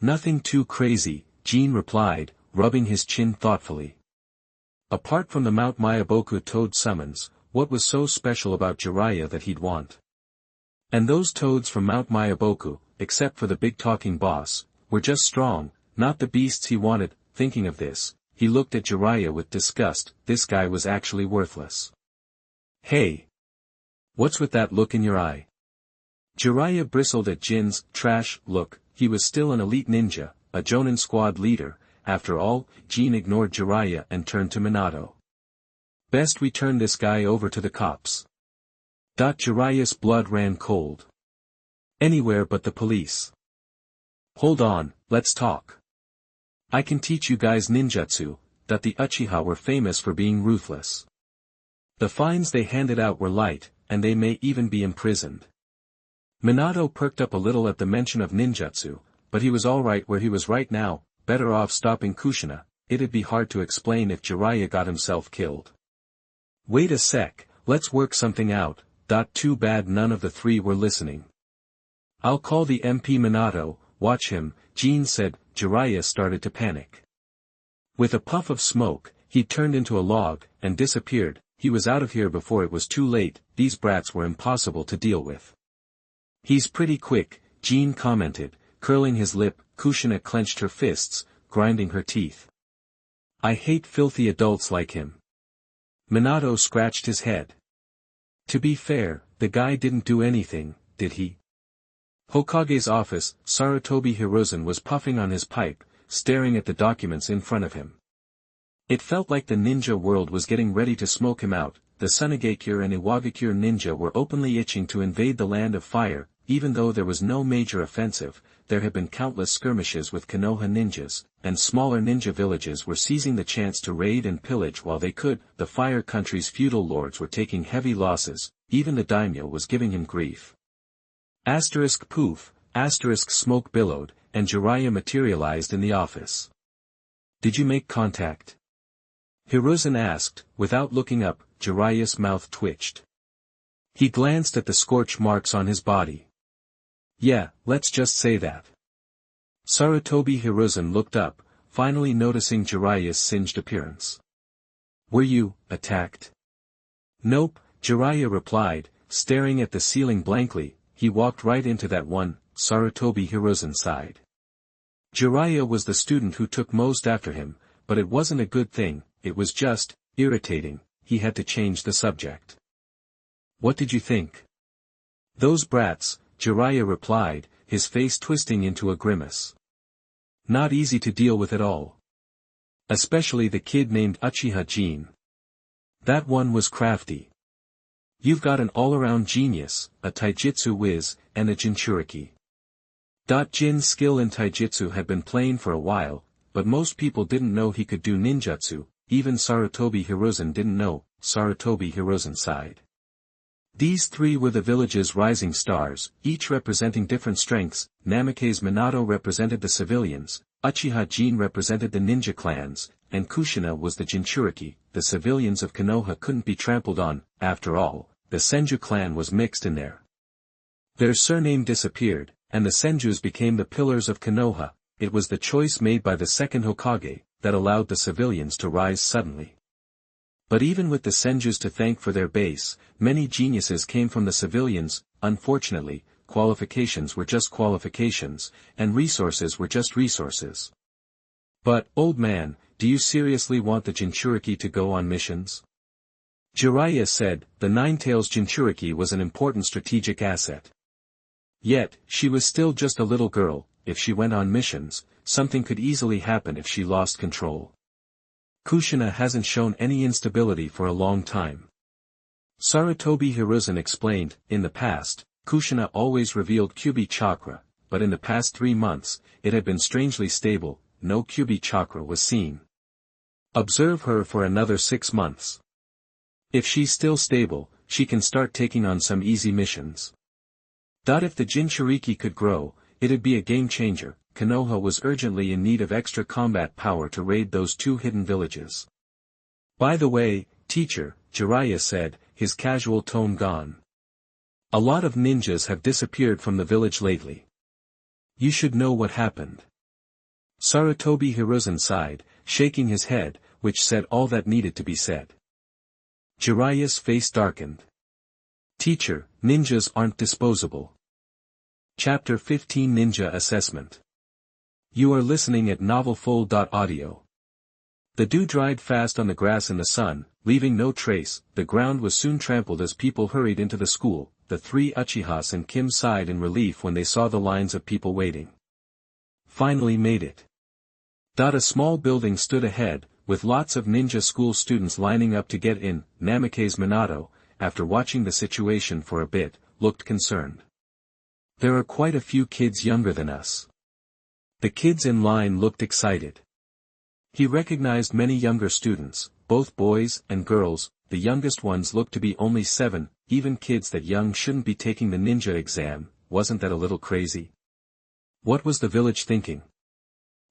Nothing too crazy, Jin replied, rubbing his chin thoughtfully. Apart from the Mount Myaboku toad summons, what was so special about Jiraiya that he'd want? And those toads from Mount Myaboku, except for the big talking boss, were just strong, not the beasts he wanted. Thinking of this, he looked at Jiraiya with disgust. This guy was actually worthless. Hey! What's with that look in your eye? Jiraiya bristled at Jin's trash look. He was still an elite ninja, a Jonin squad leader. After all, Jin ignored Jiraiya and turned to Minato. Best we turn this guy over to the cops. Jiraiya's blood ran cold. Anywhere but the police. Hold on, let's talk. I can teach you guys ninjutsu. The Uchiha were famous for being ruthless. The fines they handed out were light, and they may even be imprisoned. Minato perked up a little at the mention of ninjutsu, but he was alright where he was right now, better off stopping Kushina. It'd be hard to explain if Jiraiya got himself killed. Wait a sec, let's work something out. Too bad none of the three were listening. I'll call the MP Minato, watch him, Jin said. Jiraiya started to panic. With a puff of smoke, he turned into a log, and disappeared. He was out of here before it was too late. These brats were impossible to deal with. He's pretty quick, Jin commented, curling his lip. Kushina clenched her fists, grinding her teeth. I hate filthy adults like him. Minato scratched his head. To be fair, the guy didn't do anything, did he? Hokage's office, Sarutobi Hiruzen was puffing on his pipe, staring at the documents in front of him. It felt like the ninja world was getting ready to smoke him out. The Sunigakure and Iwagakure ninja were openly itching to invade the Land of Fire. Even though there was no major offensive, there had been countless skirmishes with Konoha ninjas, and smaller ninja villages were seizing the chance to raid and pillage while they could. The Fire Country's feudal lords were taking heavy losses, even the daimyo was giving him grief. Poof, smoke billowed, and Jiraiya materialized in the office. Did you make contact? Hiruzen asked, without looking up. Jiraiya's mouth twitched. He glanced at the scorch marks on his body. Yeah, let's just say that. Sarutobi Hiruzen looked up, finally noticing Jiraiya's singed appearance. Were you attacked? Nope, Jiraiya replied, staring at the ceiling blankly. He walked right into that one. Sarutobi Hiruzen sighed. Jiraiya was the student who took most after him, but it wasn't a good thing. It was just irritating. He had to change the subject. What did you think? Those brats, Jiraiya replied, his face twisting into a grimace. Not easy to deal with at all. Especially the kid named Uchiha Jin. That one was crafty. You've got an all-around genius, a taijutsu whiz, and a jinchuriki. Jin's skill in taijutsu had been plain for a while, but most people didn't know he could do ninjutsu. Even Sarutobi Hiruzen didn't know. Sarutobi Hiruzen sighed. These three were the village's rising stars, each representing different strengths. Namikaze Minato represented the civilians, Uchiha Jin represented the ninja clans, and Kushina was the jinchuriki. The civilians of Konoha couldn't be trampled on. After all, the Senju clan was mixed in there. Their surname disappeared, and the Senjus became the pillars of Konoha. It was the choice made by the second Hokage that allowed the civilians to rise suddenly. But even with the Senjus to thank for their base, many geniuses came from the civilians. Unfortunately, qualifications were just qualifications, and resources were just resources. But, old man, do you seriously want the Jinchuriki to go on missions? Jiraiya said. The Nine-Tails Jinchuriki was an important strategic asset. Yet, she was still just a little girl. If she went on missions, something could easily happen if she lost control. Kushina hasn't shown any instability for a long time. Sarutobi Hiruzen explained. In the past, Kushina always revealed Kyubi chakra, but in the past 3 months, it had been strangely stable. No Kyubi chakra was seen. Observe her for another 6 months. If she's still stable, she can start taking on some easy missions. If the Jinchuriki could grow, it'd be a game changer. Konoha was urgently in need of extra combat power to raid those 2 hidden villages. By the way, teacher, Jiraiya said, his casual tone gone. A lot of ninjas have disappeared from the village lately. You should know what happened. Sarutobi Hiruzen sighed, shaking his head, which said all that needed to be said. Jiraiya's face darkened. Teacher, ninjas aren't disposable. Chapter 15 Ninja Assessment. You are listening at novelfull.audio. The dew dried fast on the grass in the sun, leaving no trace. The ground was soon trampled as people hurried into the school. the three Uchihas and Kim sighed in relief when they saw the lines of people waiting. Finally made it. A small building stood ahead, with lots of ninja school students lining up to get in. Namikaze Minato, after watching the situation for a bit, looked concerned. There are quite a few kids younger than us. The kids in line looked excited. He recognized many younger students, both boys and girls. The youngest ones looked to be only 7, even kids that young shouldn't be taking the ninja exam. Wasn't that a little crazy? What was the village thinking?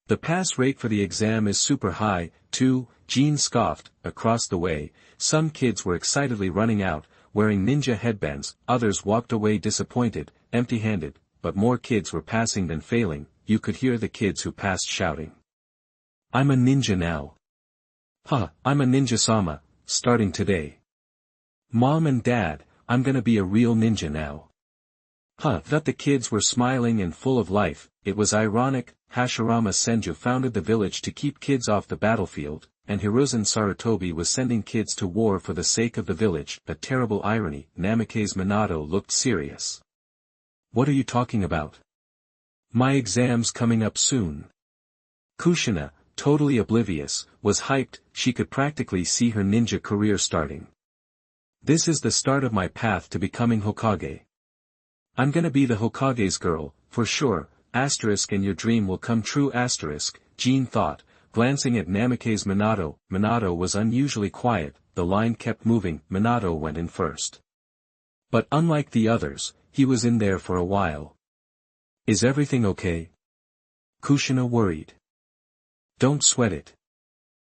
The pass rate for the exam is super high, too, Jin scoffed. Across the way, some kids were excitedly running out, wearing ninja headbands, others walked away disappointed, empty-handed, but more kids were passing than failing. You could hear the kids who passed shouting. I'm a ninja now. I'm a ninja-sama, starting today. Mom and Dad, I'm gonna be a real ninja now. That the kids were smiling and full of life. It was ironic. Hashirama Senju founded the village to keep kids off the battlefield, and Hiruzen Sarutobi was sending kids to war for the sake of the village. A terrible irony. Namikaze Minato looked serious. What are you talking about? My exam's coming up soon. Kushina, totally oblivious, was hyped. She could practically see her ninja career starting. This is the start of my path to becoming Hokage. I'm gonna be the Hokage's girl, for sure. And your dream will come true. Jin thought, glancing at Namikaze Minato. Minato was unusually quiet. The line kept moving. Minato went in first. But unlike the others, he was in there for a while. Is everything okay? Kushina worried. Don't sweat it.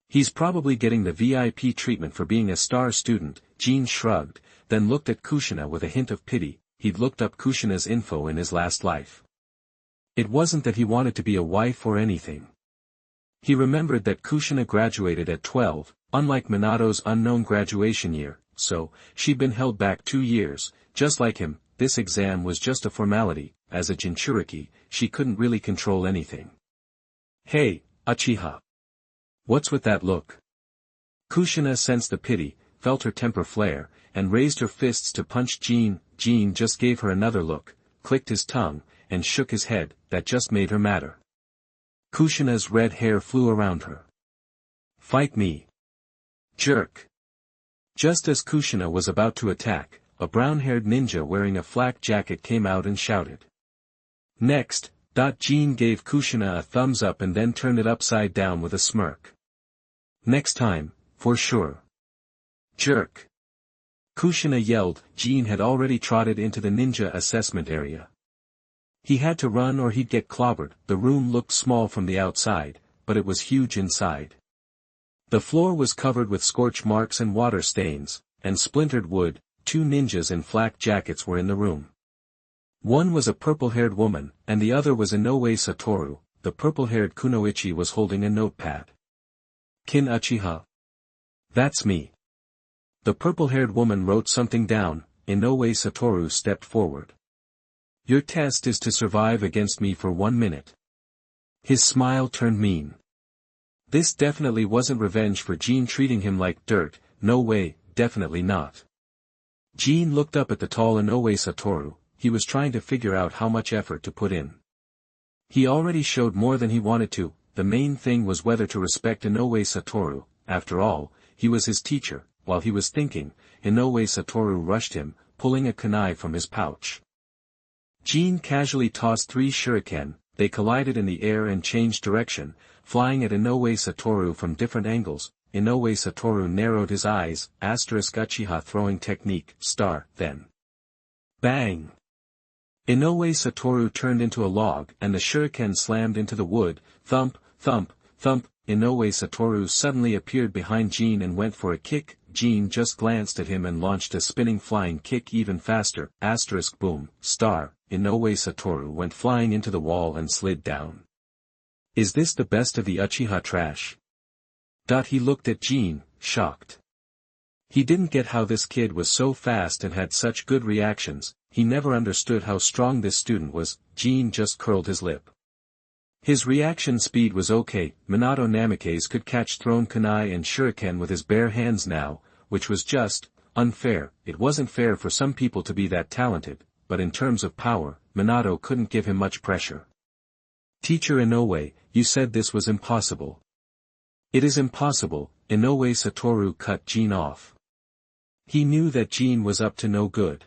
He's probably getting the VIP treatment for being a star student. Jin shrugged, then looked at Kushina with a hint of pity. He'd looked up Kushina's info in his last life. It wasn't that he wanted to be a wife or anything. He remembered that Kushina graduated at 12, unlike Minato's unknown graduation year, so, she'd been held back 2 years, just like him. This exam was just a formality. As a Jinchuriki, she couldn't really control anything. Hey, Uchiha. What's with that look? Kushina sensed the pity, felt her temper flare, and raised her fists to punch Jin. Jin just gave her another look, clicked his tongue, and shook his head. That just made her madder. Kushina's red hair flew around her. Fight me. Jerk. Just as Kushina was about to attack, a brown-haired ninja wearing a flak jacket came out and shouted. Next. Jin gave Kushina a thumbs up and then turned it upside down with a smirk. Next time, for sure. Jerk. Kushina yelled. Jin had already trotted into the ninja assessment area. He had to run or he'd get clobbered. The room looked small from the outside, but it was huge inside. The floor was covered with scorch marks and water stains, and splintered wood. 2 ninjas in flak jackets were in the room. One was a purple-haired woman, and the other was Inoue Satoru. The purple-haired Kunoichi was holding a notepad. Kin Uchiha. That's me. The purple-haired woman wrote something down. Inoue Satoru stepped forward. Your test is to survive against me for 1 minute. His smile turned mean. This definitely wasn't revenge for Jin treating him like dirt. No way, definitely not. Jin looked up at the tall Inoue Satoru. He was trying to figure out how much effort to put in. He already showed more than he wanted to. The main thing was whether to respect Inoue Satoru. After all, he was his teacher. While he was thinking, Inoue Satoru rushed him, pulling a kunai from his pouch. Jin casually tossed 3 shuriken. They collided in the air and changed direction, flying at Inoue Satoru from different angles. Inoue Satoru narrowed his eyes. Uchiha throwing technique, star, then. Bang! Inoue Satoru turned into a log and the shuriken slammed into the wood. Thump, thump, thump. Inoue Satoru suddenly appeared behind Jin and went for a kick. Jin just glanced at him and launched a spinning flying kick even faster. Boom, star. Inoue Satoru went flying into the wall and slid down. Is this the best of the Uchiha trash? He looked at Jin, shocked. He didn't get how this kid was so fast and had such good reactions. He never understood how strong this student was. Jin just curled his lip. His reaction speed was okay. Minato Namikaze could catch thrown kunai and shuriken with his bare hands now, which was just, unfair. It wasn't fair for some people to be that talented, but in terms of power, Minato couldn't give him much pressure. Teacher Inoue, you said this was impossible. It is impossible. Inoue Satoru cut Jin off. He knew that Jin was up to no good.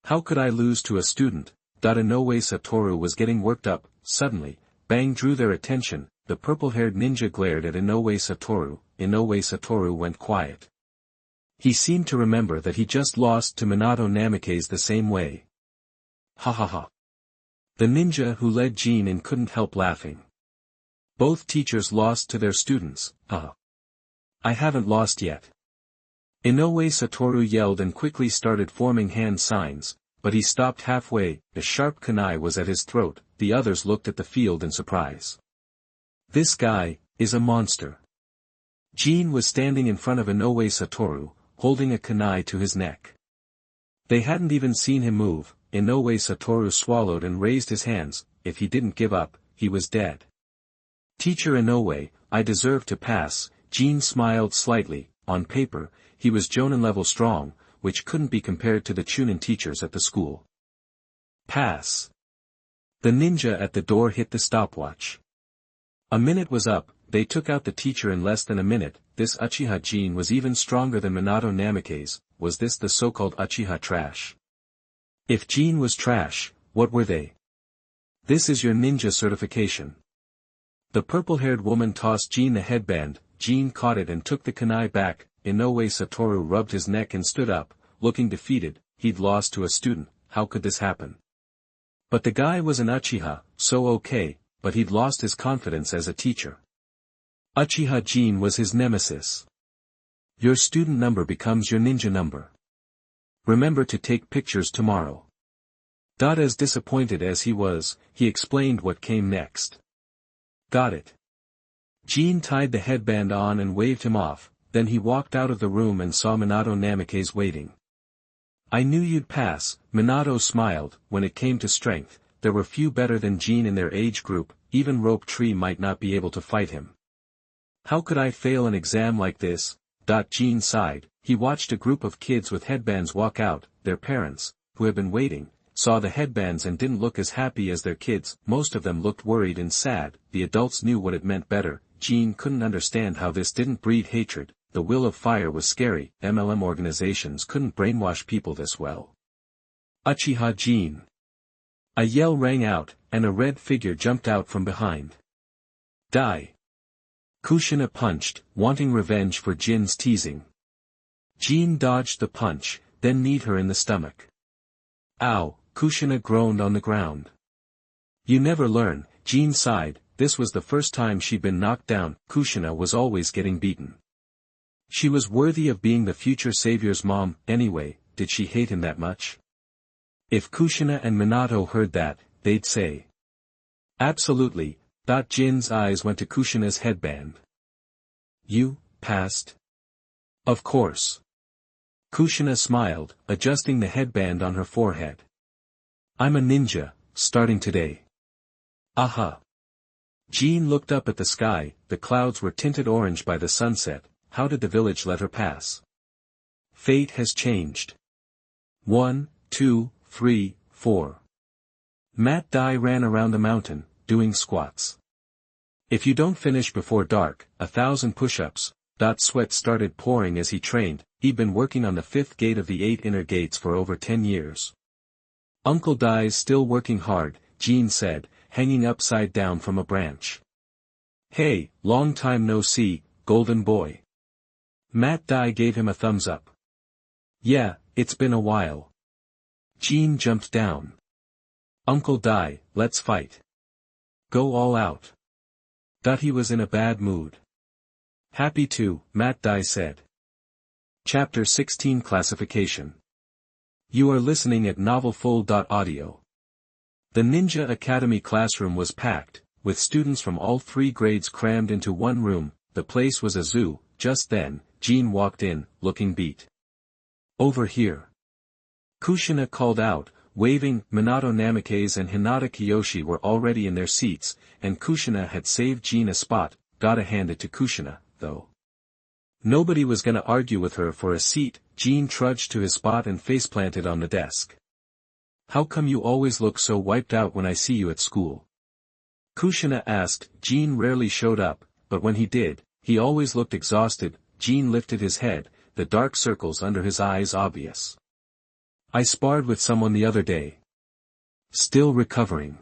How could I lose to a student? Inoue Satoru was getting worked up. Suddenly, Bang drew their attention. The purple-haired ninja glared at Inoue Satoru. Inoue Satoru went quiet. He seemed to remember that he just lost to Minato Namikaze the same way. Ha ha ha. The ninja who led Jin in couldn't help laughing. Both teachers lost to their students. I haven't lost yet. Inoue Satoru yelled and quickly started forming hand signs, but he stopped halfway. A sharp kunai was at his throat. The others looked at the field in surprise. This guy is a monster. Jin was standing in front of Inoue Satoru, holding a kunai to his neck. They hadn't even seen him move. Inoue Satoru swallowed and raised his hands. If he didn't give up, he was dead. Teacher Inoue, I deserve to pass. Jin smiled slightly. On paper, he was Jonin level strong, which couldn't be compared to the Chunin teachers at the school. Pass. The ninja at the door hit the stopwatch. A minute was up. They took out the teacher in less than a minute. This Uchiha Jin was even stronger than Minato Namikaze. Was this the so-called Uchiha trash? If Jin was trash, what were they? This is your ninja certification. The purple-haired woman tossed Jin the headband. Jin caught it and took the kunai back. Inoue Satoru rubbed his neck and stood up, looking defeated. He'd lost to a student. How could this happen? But the guy was an Uchiha, so okay, but he'd lost his confidence as a teacher. Uchiha Jin was his nemesis. Your student number becomes your ninja number. Remember to take pictures tomorrow. As disappointed as he was, he explained what came next. Got it. Jin tied the headband on and waved him off, then he walked out of the room and saw Minato Namikaze waiting. I knew you'd pass. Minato smiled. When it came to strength, there were few better than Jin in their age group. Even Rope Tree might not be able to fight him. How could I fail an exam like this? Jin sighed. He watched a group of kids with headbands walk out. Their parents, who had been waiting, saw the headbands and didn't look as happy as their kids. Most of them looked worried and sad. The adults knew what it meant better. Jin couldn't understand how this didn't breed hatred. The will of fire was scary. MLM organizations couldn't brainwash people this well. Uchiha Jin. A yell rang out, and a red figure jumped out from behind. Die. Kushina punched, wanting revenge for Jin's teasing. Jin dodged the punch, then kneed her in the stomach. Ow, Kushina groaned on the ground. You never learn, Jin sighed. This was the first time she'd been knocked down. Kushina was always getting beaten. She was worthy of being the future savior's mom. Anyway, did she hate him that much? If Kushina and Minato heard that, they'd say. Absolutely. Jin's eyes went to Kushina's headband. You, passed? Of course. Kushina smiled, adjusting the headband on her forehead. I'm a ninja, starting today. Aha. Jin looked up at the sky. The clouds were tinted orange by the sunset. How did the village let her pass? Fate has changed. 1, 2, 3, 4. Matt Dai ran around the mountain, doing squats. If you don't finish before dark, 1,000 push-ups. Sweat started pouring as he trained. He'd been working on the 5th gate of the 8 inner gates for over 10 years. Uncle Dai's still working hard, Jin said, hanging upside down from a branch. Hey, long time no see, golden boy. Matt Dai gave him a thumbs up. Yeah, it's been a while. Jin jumped down. Uncle Dai, let's fight. Go all out. He was in a bad mood. Happy to, Matt Dai said. Chapter 16 Classification. You are listening at novelfull.audio. The Ninja Academy classroom was packed, with students from all 3 grades crammed into one room. The place was a zoo. Just then, Jin walked in, looking beat. Over here. Kushina called out, waving. Minato Namikaze and Hinata Kiyoshi were already in their seats, and Kushina had saved Jin a spot. Gotta hand it to Kushina, though. Nobody was gonna argue with her for a seat. Jin trudged to his spot and faceplanted on the desk. How come you always look so wiped out when I see you at school? Kushina asked. Jin rarely showed up, but when he did, he always looked exhausted. Jin lifted his head, the dark circles under his eyes obvious. I sparred with someone the other day. Still recovering.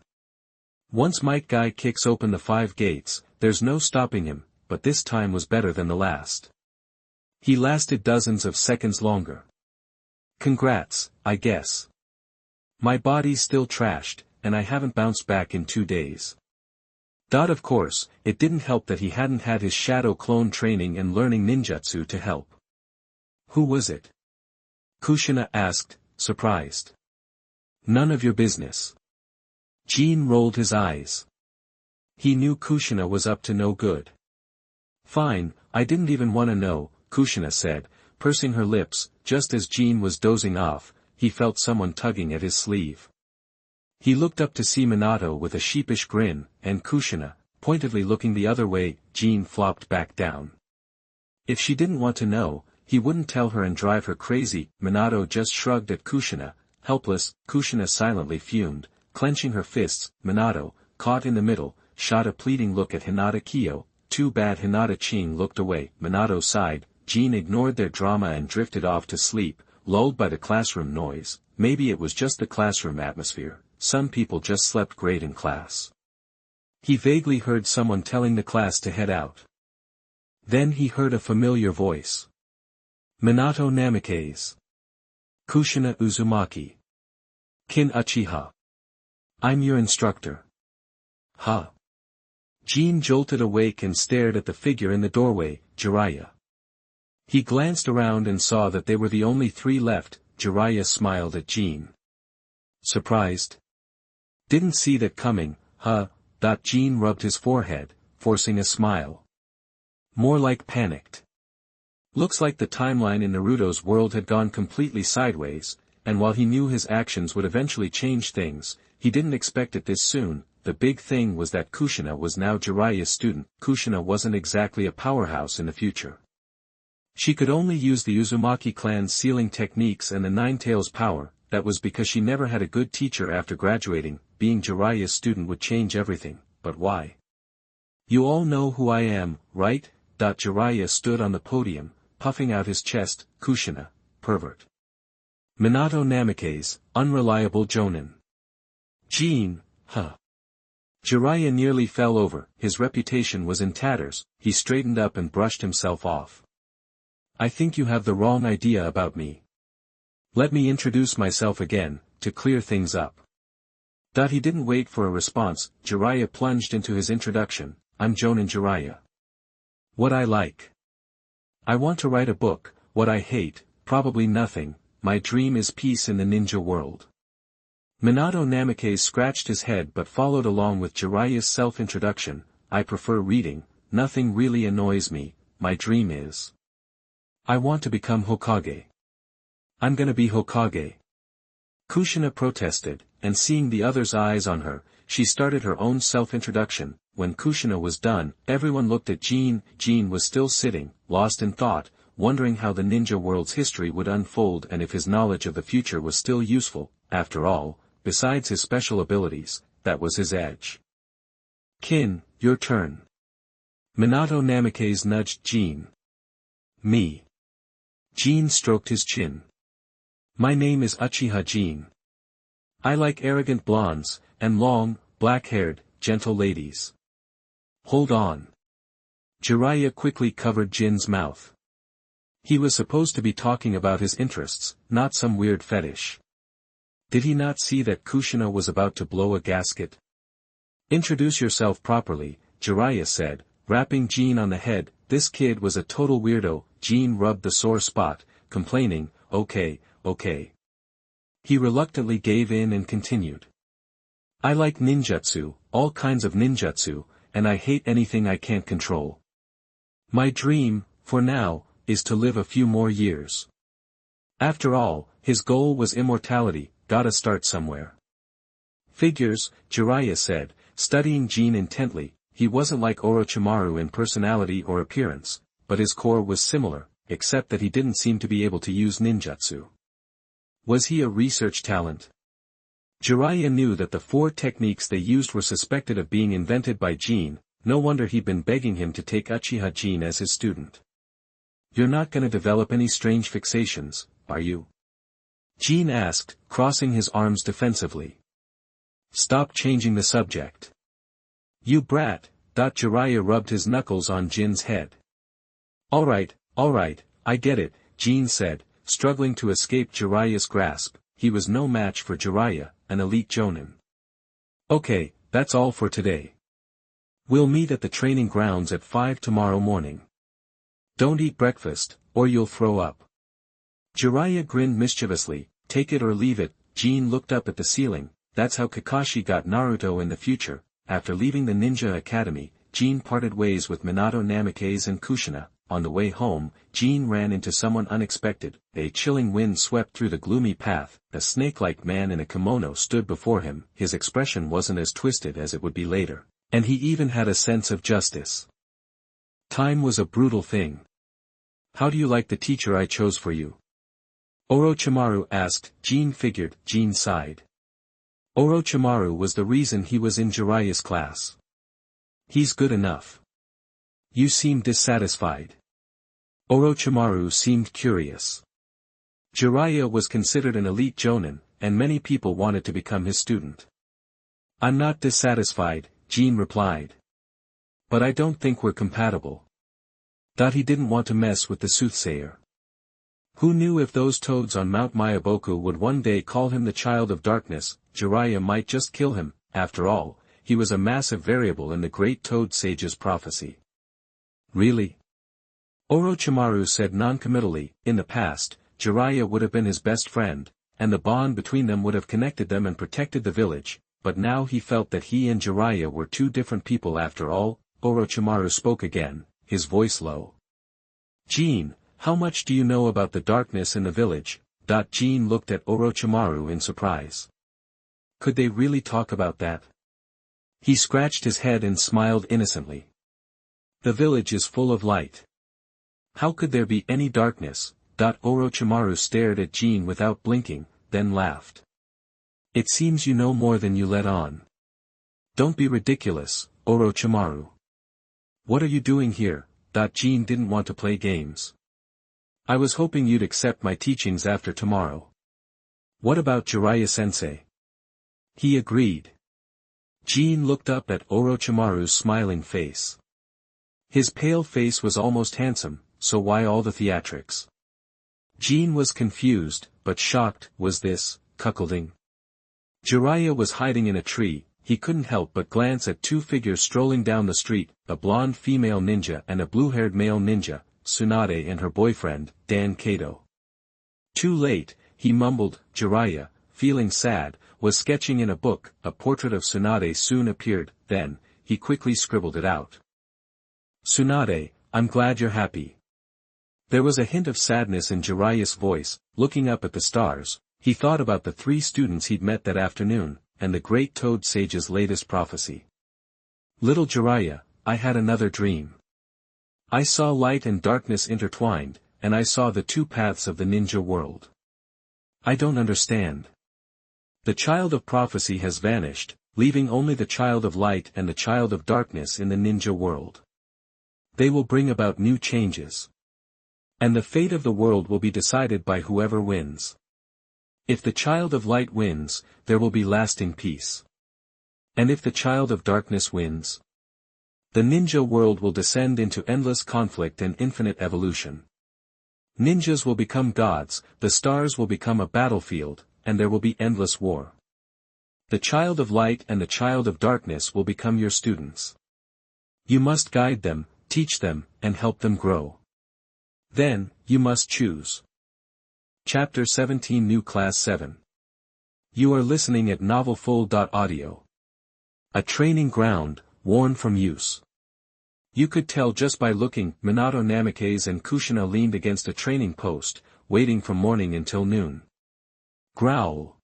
Once Might Guy kicks open the 5 gates, there's no stopping him, but this time was better than the last. He lasted dozens of seconds longer. Congrats, I guess. My body's still trashed, and I haven't bounced back in 2 days. Of course, it didn't help that he hadn't had his shadow clone training and learning ninjutsu to help. Who was it? Kushina asked, surprised. None of your business. Jin rolled his eyes. He knew Kushina was up to no good. Fine, I didn't even want to know, Kushina said, pursing her lips. Just as Jin was dozing off, he felt someone tugging at his sleeve. He looked up to see Minato with a sheepish grin, and Kushina, pointedly looking the other way. Jin flopped back down. If she didn't want to know, he wouldn't tell her and drive her crazy. Minato just shrugged at Kushina, helpless. Kushina silently fumed, clenching her fists. Minato, caught in the middle, shot a pleading look at Hinata Kyo. Too bad Hinata Ching looked away. Minato sighed. Jin ignored their drama and drifted off to sleep, lulled by the classroom noise. Maybe it was just the classroom atmosphere. Some people just slept great in class. He vaguely heard someone telling the class to head out. Then he heard a familiar voice. Minato Namikaze. Kushina Uzumaki. Kin Uchiha. I'm your instructor. Huh. Jin jolted awake and stared at the figure in the doorway, Jiraiya. He glanced around and saw that they were the only 3 left. Jiraiya smiled at Jin. Surprised? Didn't see that coming, huh? Jin rubbed his forehead, forcing a smile. More like panicked. Looks like the timeline in Naruto's world had gone completely sideways, and while he knew his actions would eventually change things, he didn't expect it this soon. The big thing was that Kushina was now Jiraiya's student. Kushina wasn't exactly a powerhouse in the future. She could only use the Uzumaki clan's sealing techniques and the Nine-Tails power. That was because she never had a good teacher after graduating. Being Jiraiya's student would change everything, but why? You all know who I am, right? Jiraiya stood on the podium, puffing out his chest. Kushina, pervert. Minato Namikaze, unreliable jonin. Jin, huh. Jiraiya nearly fell over. His reputation was in tatters. He straightened up and brushed himself off. I think you have the wrong idea about me. Let me introduce myself again, to clear things up. He didn't wait for a response. Jiraiya plunged into his introduction. I'm Jonin Jiraiya. What I like. I want to write a book. What I hate, probably nothing. My dream is peace in the ninja world. Minato Namikaze scratched his head but followed along with Jiraiya's self-introduction. I prefer reading. Nothing really annoys me. My dream is. I want to become Hokage. I'm gonna be Hokage. Kushina protested, and seeing the other's eyes on her, she started her own self-introduction. When Kushina was done, everyone looked at Jin. Jin was still sitting, lost in thought, wondering how the ninja world's history would unfold and if his knowledge of the future was still useful. After all, besides his special abilities, that was his edge. Kin, your turn. Minato Namikaze nudged Jin. Me. Jin stroked his chin. My name is Uchiha Jin. I like arrogant blondes, and long, black-haired, gentle ladies. Hold on. Jiraiya quickly covered Jin's mouth. He was supposed to be talking about his interests, not some weird fetish. Did he not see that Kushina was about to blow a gasket? Introduce yourself properly, Jiraiya said, rapping Jin on the head. This kid was a total weirdo. Jin rubbed the sore spot, complaining, okay. He reluctantly gave in and continued. I like ninjutsu, all kinds of ninjutsu, and I hate anything I can't control. My dream, for now, is to live a few more years. After all, his goal was immortality. Gotta start somewhere. Figures, Jiraiya said, studying Jin intently. He wasn't like Orochimaru in personality or appearance, but his core was similar, except that he didn't seem to be able to use ninjutsu. Was he a research talent? Jiraiya knew that the 4 techniques they used were suspected of being invented by Jin. No wonder he'd been begging him to take Uchiha Jin as his student. You're not gonna develop any strange fixations, are you? Jin asked, crossing his arms defensively. Stop changing the subject. You brat. Jiraiya rubbed his knuckles on Jin's head. Alright, I get it, Jin said, struggling to escape Jiraiya's grasp. He was no match for Jiraiya, an elite jonin. Okay, that's all for today. We'll meet at the training grounds at 5 tomorrow morning. Don't eat breakfast, or you'll throw up. Jiraiya grinned mischievously. Take it or leave it. Jin looked up at the ceiling. That's how Kakashi got Naruto in the future. After leaving the Ninja Academy, Jin parted ways with Minato, Namikaze and Kushina. On the way home, Jin ran into someone unexpected. A chilling wind swept through the gloomy path. A snake-like man in a kimono stood before him. His expression wasn't as twisted as it would be later. And he even had a sense of justice. Time was a brutal thing. How do you like the teacher I chose for you? Orochimaru asked. Jin figured. Jin sighed. Orochimaru was the reason he was in Jiraiya's class. He's good enough. You seem dissatisfied. Orochimaru seemed curious. Jiraiya was considered an elite jonin, and many people wanted to become his student. I'm not dissatisfied, Jin replied. But I don't think we're compatible. He didn't want to mess with the soothsayer. Who knew if those toads on Mount Myaboku would one day call him the child of darkness? Jiraiya might just kill him. After all, he was a massive variable in the great toad sage's prophecy. Really? Orochimaru said noncommittally. In the past, Jiraiya would have been his best friend, and the bond between them would have connected them and protected the village, but now he felt that he and Jiraiya were 2 different people after all. Orochimaru spoke again, his voice low. Jin, how much do you know about the darkness in the village? Jin looked at Orochimaru in surprise. Could they really talk about that? He scratched his head and smiled innocently. The village is full of light. How could there be any darkness? Orochimaru stared at Jin without blinking, then laughed. It seems you know more than you let on. Don't be ridiculous, Orochimaru. What are you doing here? Jin didn't want to play games. I was hoping you'd accept my teachings after tomorrow. What about Jiraiya-sensei? He agreed. Jin looked up at Orochimaru's smiling face. His pale face was almost handsome, so why all the theatrics? Jin was confused, but shocked. Was this cuckolding? Jiraiya was hiding in a tree. He couldn't help but glance at 2 figures strolling down the street, a blonde female ninja and a blue-haired male ninja, Tsunade and her boyfriend, Dan Kato. Too late, he mumbled. Jiraiya, feeling sad, was sketching in a book. A portrait of Tsunade soon appeared. Then, he quickly scribbled it out. Tsunade, I'm glad you're happy. There was a hint of sadness in Jiraiya's voice. Looking up at the stars, he thought about the 3 students he'd met that afternoon, and the great toad sage's latest prophecy. Little Jiraiya, I had another dream. I saw light and darkness intertwined, and I saw the 2 paths of the ninja world. I don't understand. The child of prophecy has vanished, leaving only the child of light and the child of darkness in the ninja world. They will bring about new changes. And the fate of the world will be decided by whoever wins. If the child of light wins, there will be lasting peace. And if the child of darkness wins, the ninja world will descend into endless conflict and infinite evolution. Ninjas will become gods, the stars will become a battlefield, and there will be endless war. The child of light and the child of darkness will become your students. You must guide them, teach them, and help them grow. Then, you must choose. Chapter 17 New Class 7. You are listening at novelfull.audio. A training ground, worn from use. You could tell just by looking. Minato, Namikaze and Kushina leaned against a training post, waiting from morning until noon. Growl.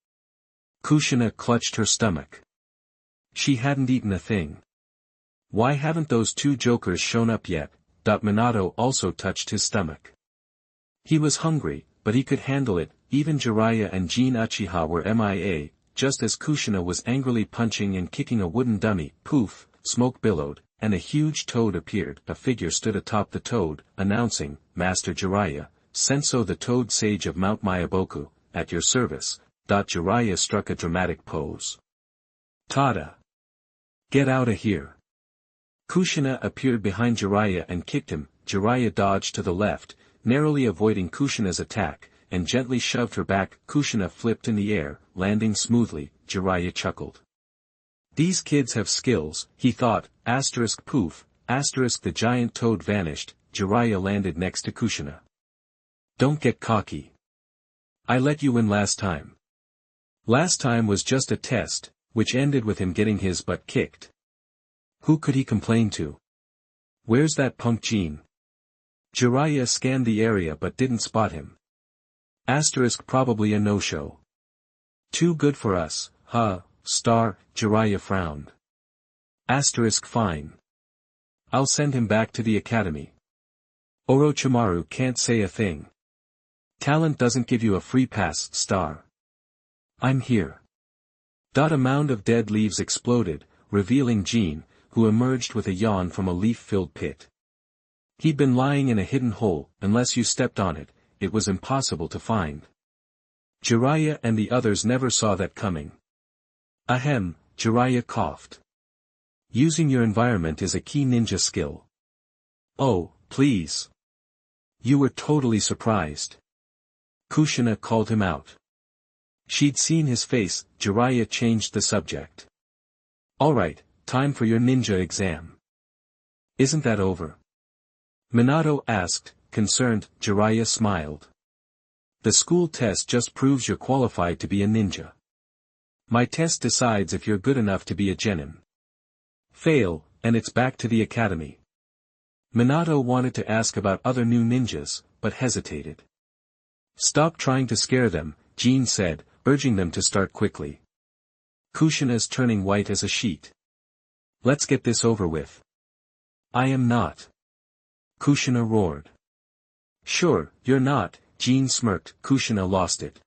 Kushina clutched her stomach. She hadn't eaten a thing. Why haven't those 2 jokers shown up yet? Minato also touched his stomach. He was hungry, but he could handle it. Even Jiraiya and Jin Uchiha were MIA, just as Kushina was angrily punching and kicking a wooden dummy. Poof, smoke billowed, and a huge toad appeared. A figure stood atop the toad, announcing, "Master Jiraiya, Senso the Toad Sage of Mount Myaboku, at your service." Jiraiya struck a dramatic pose. "Tada! Get outta here!" Kushina appeared behind Jiraiya and kicked him. Jiraiya dodged to the left, narrowly avoiding Kushina's attack, and gently shoved her back. Kushina flipped in the air, landing smoothly. Jiraiya chuckled. "These kids have skills," he thought. Poof, the giant toad vanished. Jiraiya landed next to Kushina. "Don't get cocky. I let you win last time." Last time was just a test, which ended with him getting his butt kicked. Who could he complain to? Where's that punk Jin? Jiraiya scanned the area but didn't spot him. Probably a no-show. Too good for us, huh? Jiraiya frowned. Fine. I'll send him back to the academy. Orochimaru can't say a thing. Talent doesn't give you a free pass. I'm here. A mound of dead leaves exploded, revealing Jin, who emerged with a yawn from a leaf-filled pit. He'd been lying in a hidden hole. Unless you stepped on it, it was impossible to find. Jiraiya and the others never saw that coming. Ahem, Jiraiya coughed. Using your environment is a key ninja skill. Oh, please. You were totally surprised. Kushina called him out. She'd seen his face. Jiraiya changed the subject. Alright, time for your ninja exam. Isn't that over? Minato asked, concerned. Jiraiya smiled. The school test just proves you're qualified to be a ninja. My test decides if you're good enough to be a genin. Fail, and it's back to the academy. Minato wanted to ask about other new ninjas, but hesitated. Stop trying to scare them, Jin said, urging them to start quickly. Kushina's turning white as a sheet. Let's get this over with. I am not. Kushina roared. Sure, you're not, Jin smirked. Kushina lost it.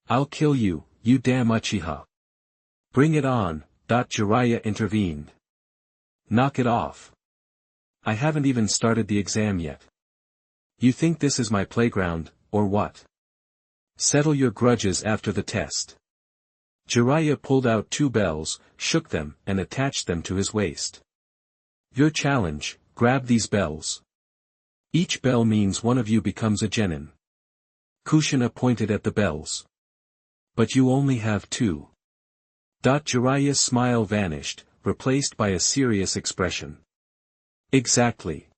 I'll kill you, you damn Uchiha. Bring it on, Jiraiya intervened. Knock it off. I haven't even started the exam yet. You think this is my playground, or what? Settle your grudges after the test. Jiraiya pulled out 2 bells, shook them, and attached them to his waist. Your challenge, grab these bells. Each bell means one of you becomes a genin. Kushina pointed at the bells. But you only have 2. Jiraiya's smile vanished, replaced by a serious expression. Exactly.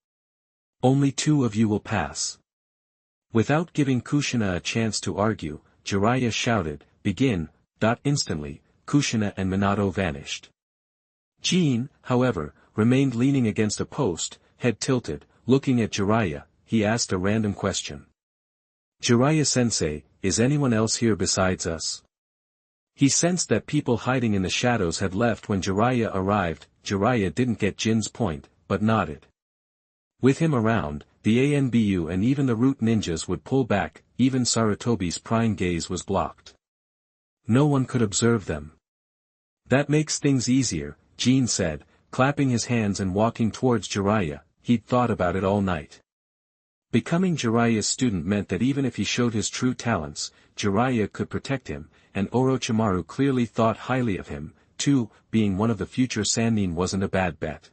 Only 2 of you will pass. Without giving Kushina a chance to argue, Jiraiya shouted, begin. Instantly, Kushina and Minato vanished. Jin, however, remained leaning against a post, head tilted, looking at Jiraiya. He asked a random question. Jiraiya-sensei, is anyone else here besides us? He sensed that people hiding in the shadows had left when Jiraiya arrived. Jiraiya didn't get Jin's point, but nodded. With him around, the ANBU and even the root ninjas would pull back. Even Sarutobi's prying gaze was blocked. No one could observe them. That makes things easier, Jin said, clapping his hands and walking towards Jiraiya. He'd thought about it all night. Becoming Jiraiya's student meant that even if he showed his true talents, Jiraiya could protect him, and Orochimaru clearly thought highly of him, too. Being one of the future Sannin wasn't a bad bet.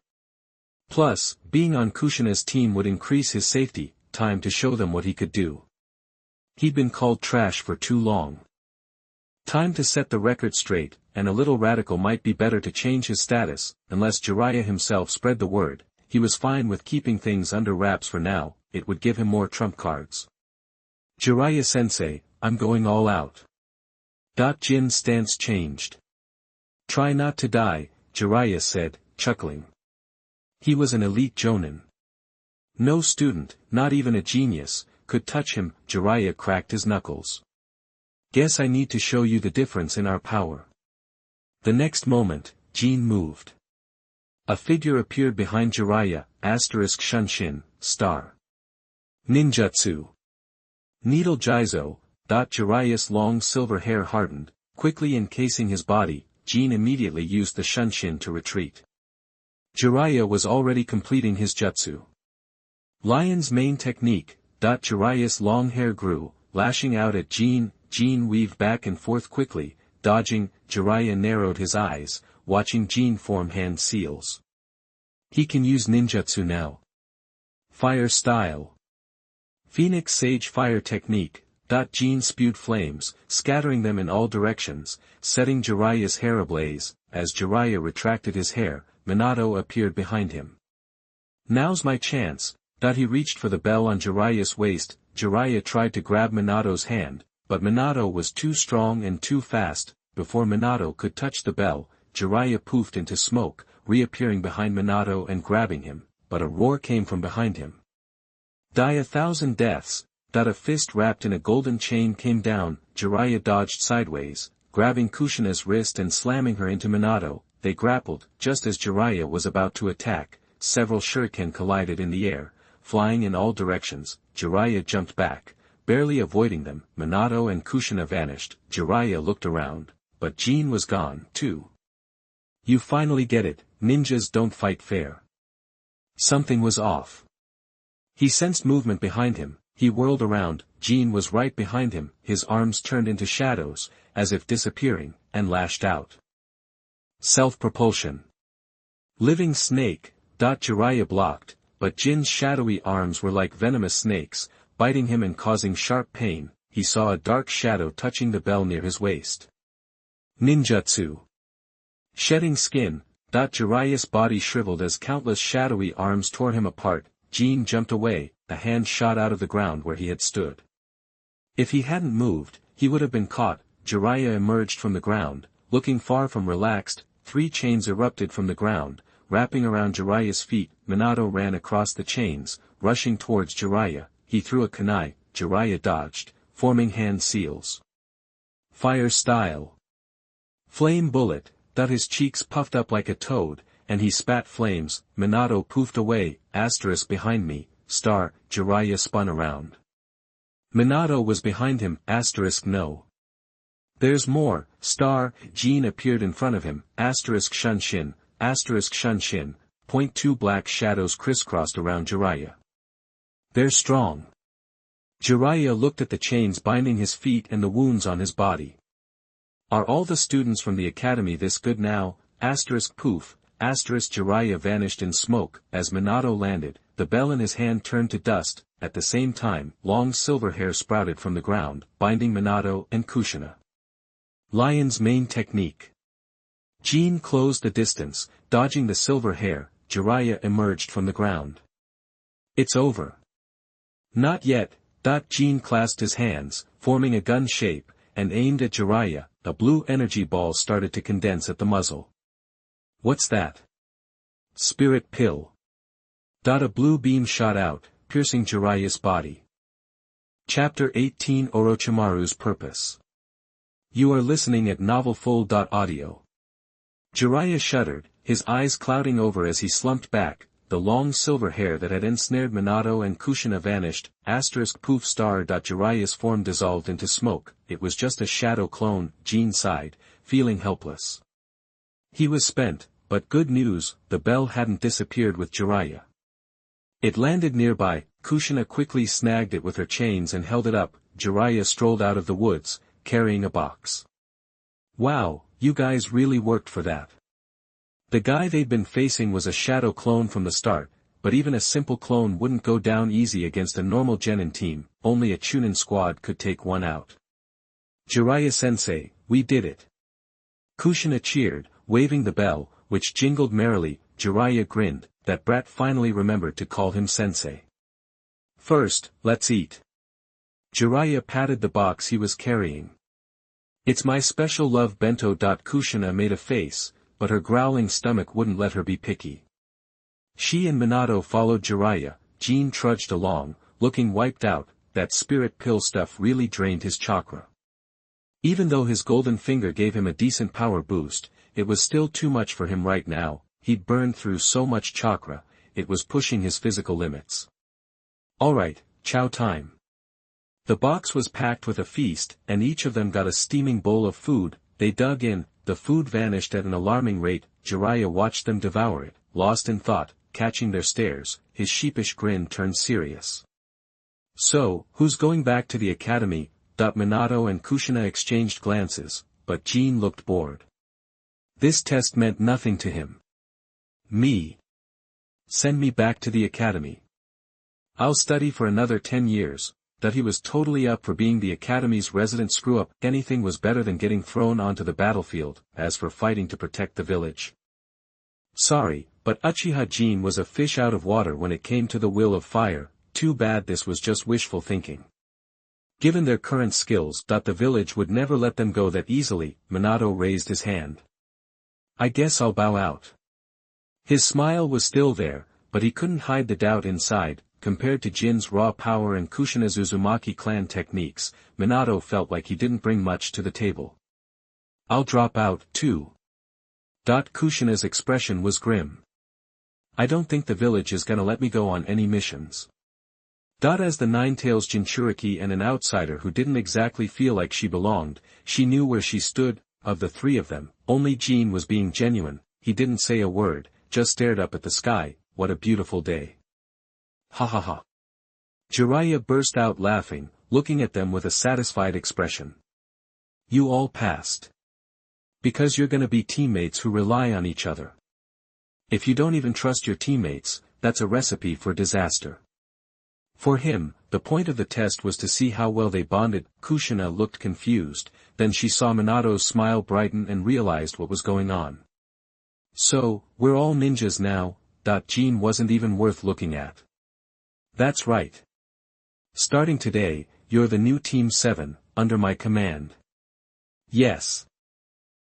Plus, being on Kushina's team would increase his safety. Time to show them what he could do. He'd been called trash for too long. Time to set the record straight, and a little radical might be better to change his status. Unless Jiraiya himself spread the word, he was fine with keeping things under wraps for now. It would give him more trump cards. Jiraiya-sensei, I'm going all out. Jin's stance changed. Try not to die, Jiraiya said, chuckling. He was an elite jonin. No student, not even a genius, could touch him. Jiraiya cracked his knuckles. Guess I need to show you the difference in our power. The next moment, Jin moved. A figure appeared behind Jiraiya. Shunshin, star. Ninjutsu. Needle Jizo. Jiraiya's long silver hair hardened, quickly encasing his body. Jin immediately used the Shunshin to retreat. Jiraiya was already completing his jutsu. Lion's main technique. Jiraiya's long hair grew, lashing out at Jin. Jin weaved back and forth quickly, dodging. Jiraiya narrowed his eyes, watching Jin form hand seals. He can use ninjutsu now. Fire style. Phoenix Sage Fire Technique. Jin spewed flames, scattering them in all directions, setting Jiraiya's hair ablaze. As Jiraiya retracted his hair, Minato appeared behind him. Now's my chance. He reached for the bell on Jiraiya's waist. Jiraiya tried to grab Minato's hand, but Minato was too strong and too fast. Before Minato could touch the bell, Jiraiya poofed into smoke, reappearing behind Minato and grabbing him, but a roar came from behind him. Die 1,000 deaths. A fist wrapped in a golden chain came down. Jiraiya dodged sideways, grabbing Kushina's wrist and slamming her into Minato. They grappled. Just as Jiraiya was about to attack, several shuriken collided in the air, flying in all directions. Jiraiya jumped back, barely avoiding them. Minato and Kushina vanished. Jiraiya looked around, but Jin was gone, too. You finally get it, ninjas don't fight fair. Something was off. He sensed movement behind him. He whirled around. Jin was right behind him. His arms turned into shadows, as if disappearing, and lashed out. Self-propulsion. Living snake. Jiraiya blocked, but Jin's shadowy arms were like venomous snakes, biting him and causing sharp pain. He saw a dark shadow touching the bell near his waist. Ninjutsu. Shedding skin. Jiraiya's body shriveled as countless shadowy arms tore him apart. Jin jumped away. A hand shot out of the ground where he had stood. If he hadn't moved, he would have been caught. Jiraiya emerged from the ground, looking far from relaxed. 3 chains erupted from the ground, wrapping around Jiraiya's feet. Minato ran across the chains, rushing towards Jiraiya. He threw a kunai. Jiraiya dodged, forming hand seals. Fire style. Flame bullet. His cheeks puffed up like a toad, and he spat flames. Minato poofed away. Behind me. Star. Jiraiya spun around. Minato was behind him. No. There's more. Star. Jin appeared in front of him. Shunshin. Shunshin. Point 2 black shadows crisscrossed around Jiraiya. They're strong. Jiraiya looked at the chains binding his feet and the wounds on his body. Are all the students from the academy this good now? Poof. Jiraiya vanished in smoke. As Minato landed, the bell in his hand turned to dust. At the same time, long silver hair sprouted from the ground, binding Minato and Kushina. Lion's main technique. Jin closed the distance, dodging the silver hair. Jiraiya emerged from the ground. It's over. Not yet. Jin clasped his hands, forming a gun shape, and aimed at Jiraiya. A blue energy ball started to condense at the muzzle. What's that? Spirit pill. A blue beam shot out, piercing Jiraiya's body. Chapter 18 Orochimaru's Purpose. You are listening at novelfull.audio. Jiraiya shuddered, his eyes clouding over as he slumped back. The long silver hair that had ensnared Minato and Kushina vanished. Poof star. Jiraiya's form dissolved into smoke. It was just a shadow clone. Jin sighed, feeling helpless. He was spent, but good news, the bell hadn't disappeared with Jiraiya. It landed nearby. Kushina quickly snagged it with her chains and held it up. Jiraiya strolled out of the woods, carrying a box. Wow, you guys really worked for that. The guy they'd been facing was a shadow clone from the start, but even a simple clone wouldn't go down easy against a normal Genin team. Only a Chunin squad could take one out. Jiraiya-sensei, we did it. Kushina cheered, waving the bell, which jingled merrily. Jiraiya grinned. That brat finally remembered to call him sensei. First, let's eat. Jiraiya patted the box he was carrying. It's my special love bento. Kushina made a face, but her growling stomach wouldn't let her be picky. She and Minato followed Jiraiya. Jin trudged along, looking wiped out. That spirit pill stuff really drained his chakra. Even though his golden finger gave him a decent power boost, it was still too much for him right now. He'd burned through so much chakra, it was pushing his physical limits. Alright, chow time. The box was packed with a feast, and each of them got a steaming bowl of food. They dug in, the food vanished at an alarming rate. Jiraiya watched them devour it, lost in thought, catching their stares. His sheepish grin turned serious. So, who's going back to the academy? Minato and Kushina exchanged glances, but Jin looked bored. This test meant nothing to him. Me. Send me back to the academy. I'll study for another 10 years. That he was totally up for being the academy's resident screw-up. Anything was better than getting thrown onto the battlefield. As for fighting to protect the village. Sorry, but Uchiha Jin was a fish out of water when it came to the will of fire. Too bad this was just wishful thinking. Given their current skills, the village would never let them go that easily. Minato raised his hand. I guess I'll bow out. His smile was still there, but he couldn't hide the doubt inside. Compared to Jin's raw power and Kushina's Uzumaki clan techniques, Minato felt like he didn't bring much to the table. I'll drop out, too. Kushina's expression was grim. I don't think the village is gonna let me go on any missions. As the Nine-Tails Jinchuriki and an outsider who didn't exactly feel like she belonged, she knew where she stood. Of the three of them, only Jin was being genuine. He didn't say a word, just stared up at the sky. What a beautiful day. Ha ha ha. Jiraiya burst out laughing, looking at them with a satisfied expression. You all passed. Because you're gonna be teammates who rely on each other. If you don't even trust your teammates, that's a recipe for disaster. For him, the point of the test was to see how well they bonded. Kushina looked confused, then she saw Minato's smile brighten and realized what was going on. So, we're all ninjas now. Jin wasn't even worth looking at. That's right. Starting today, you're the new Team 7, under my command. Yes.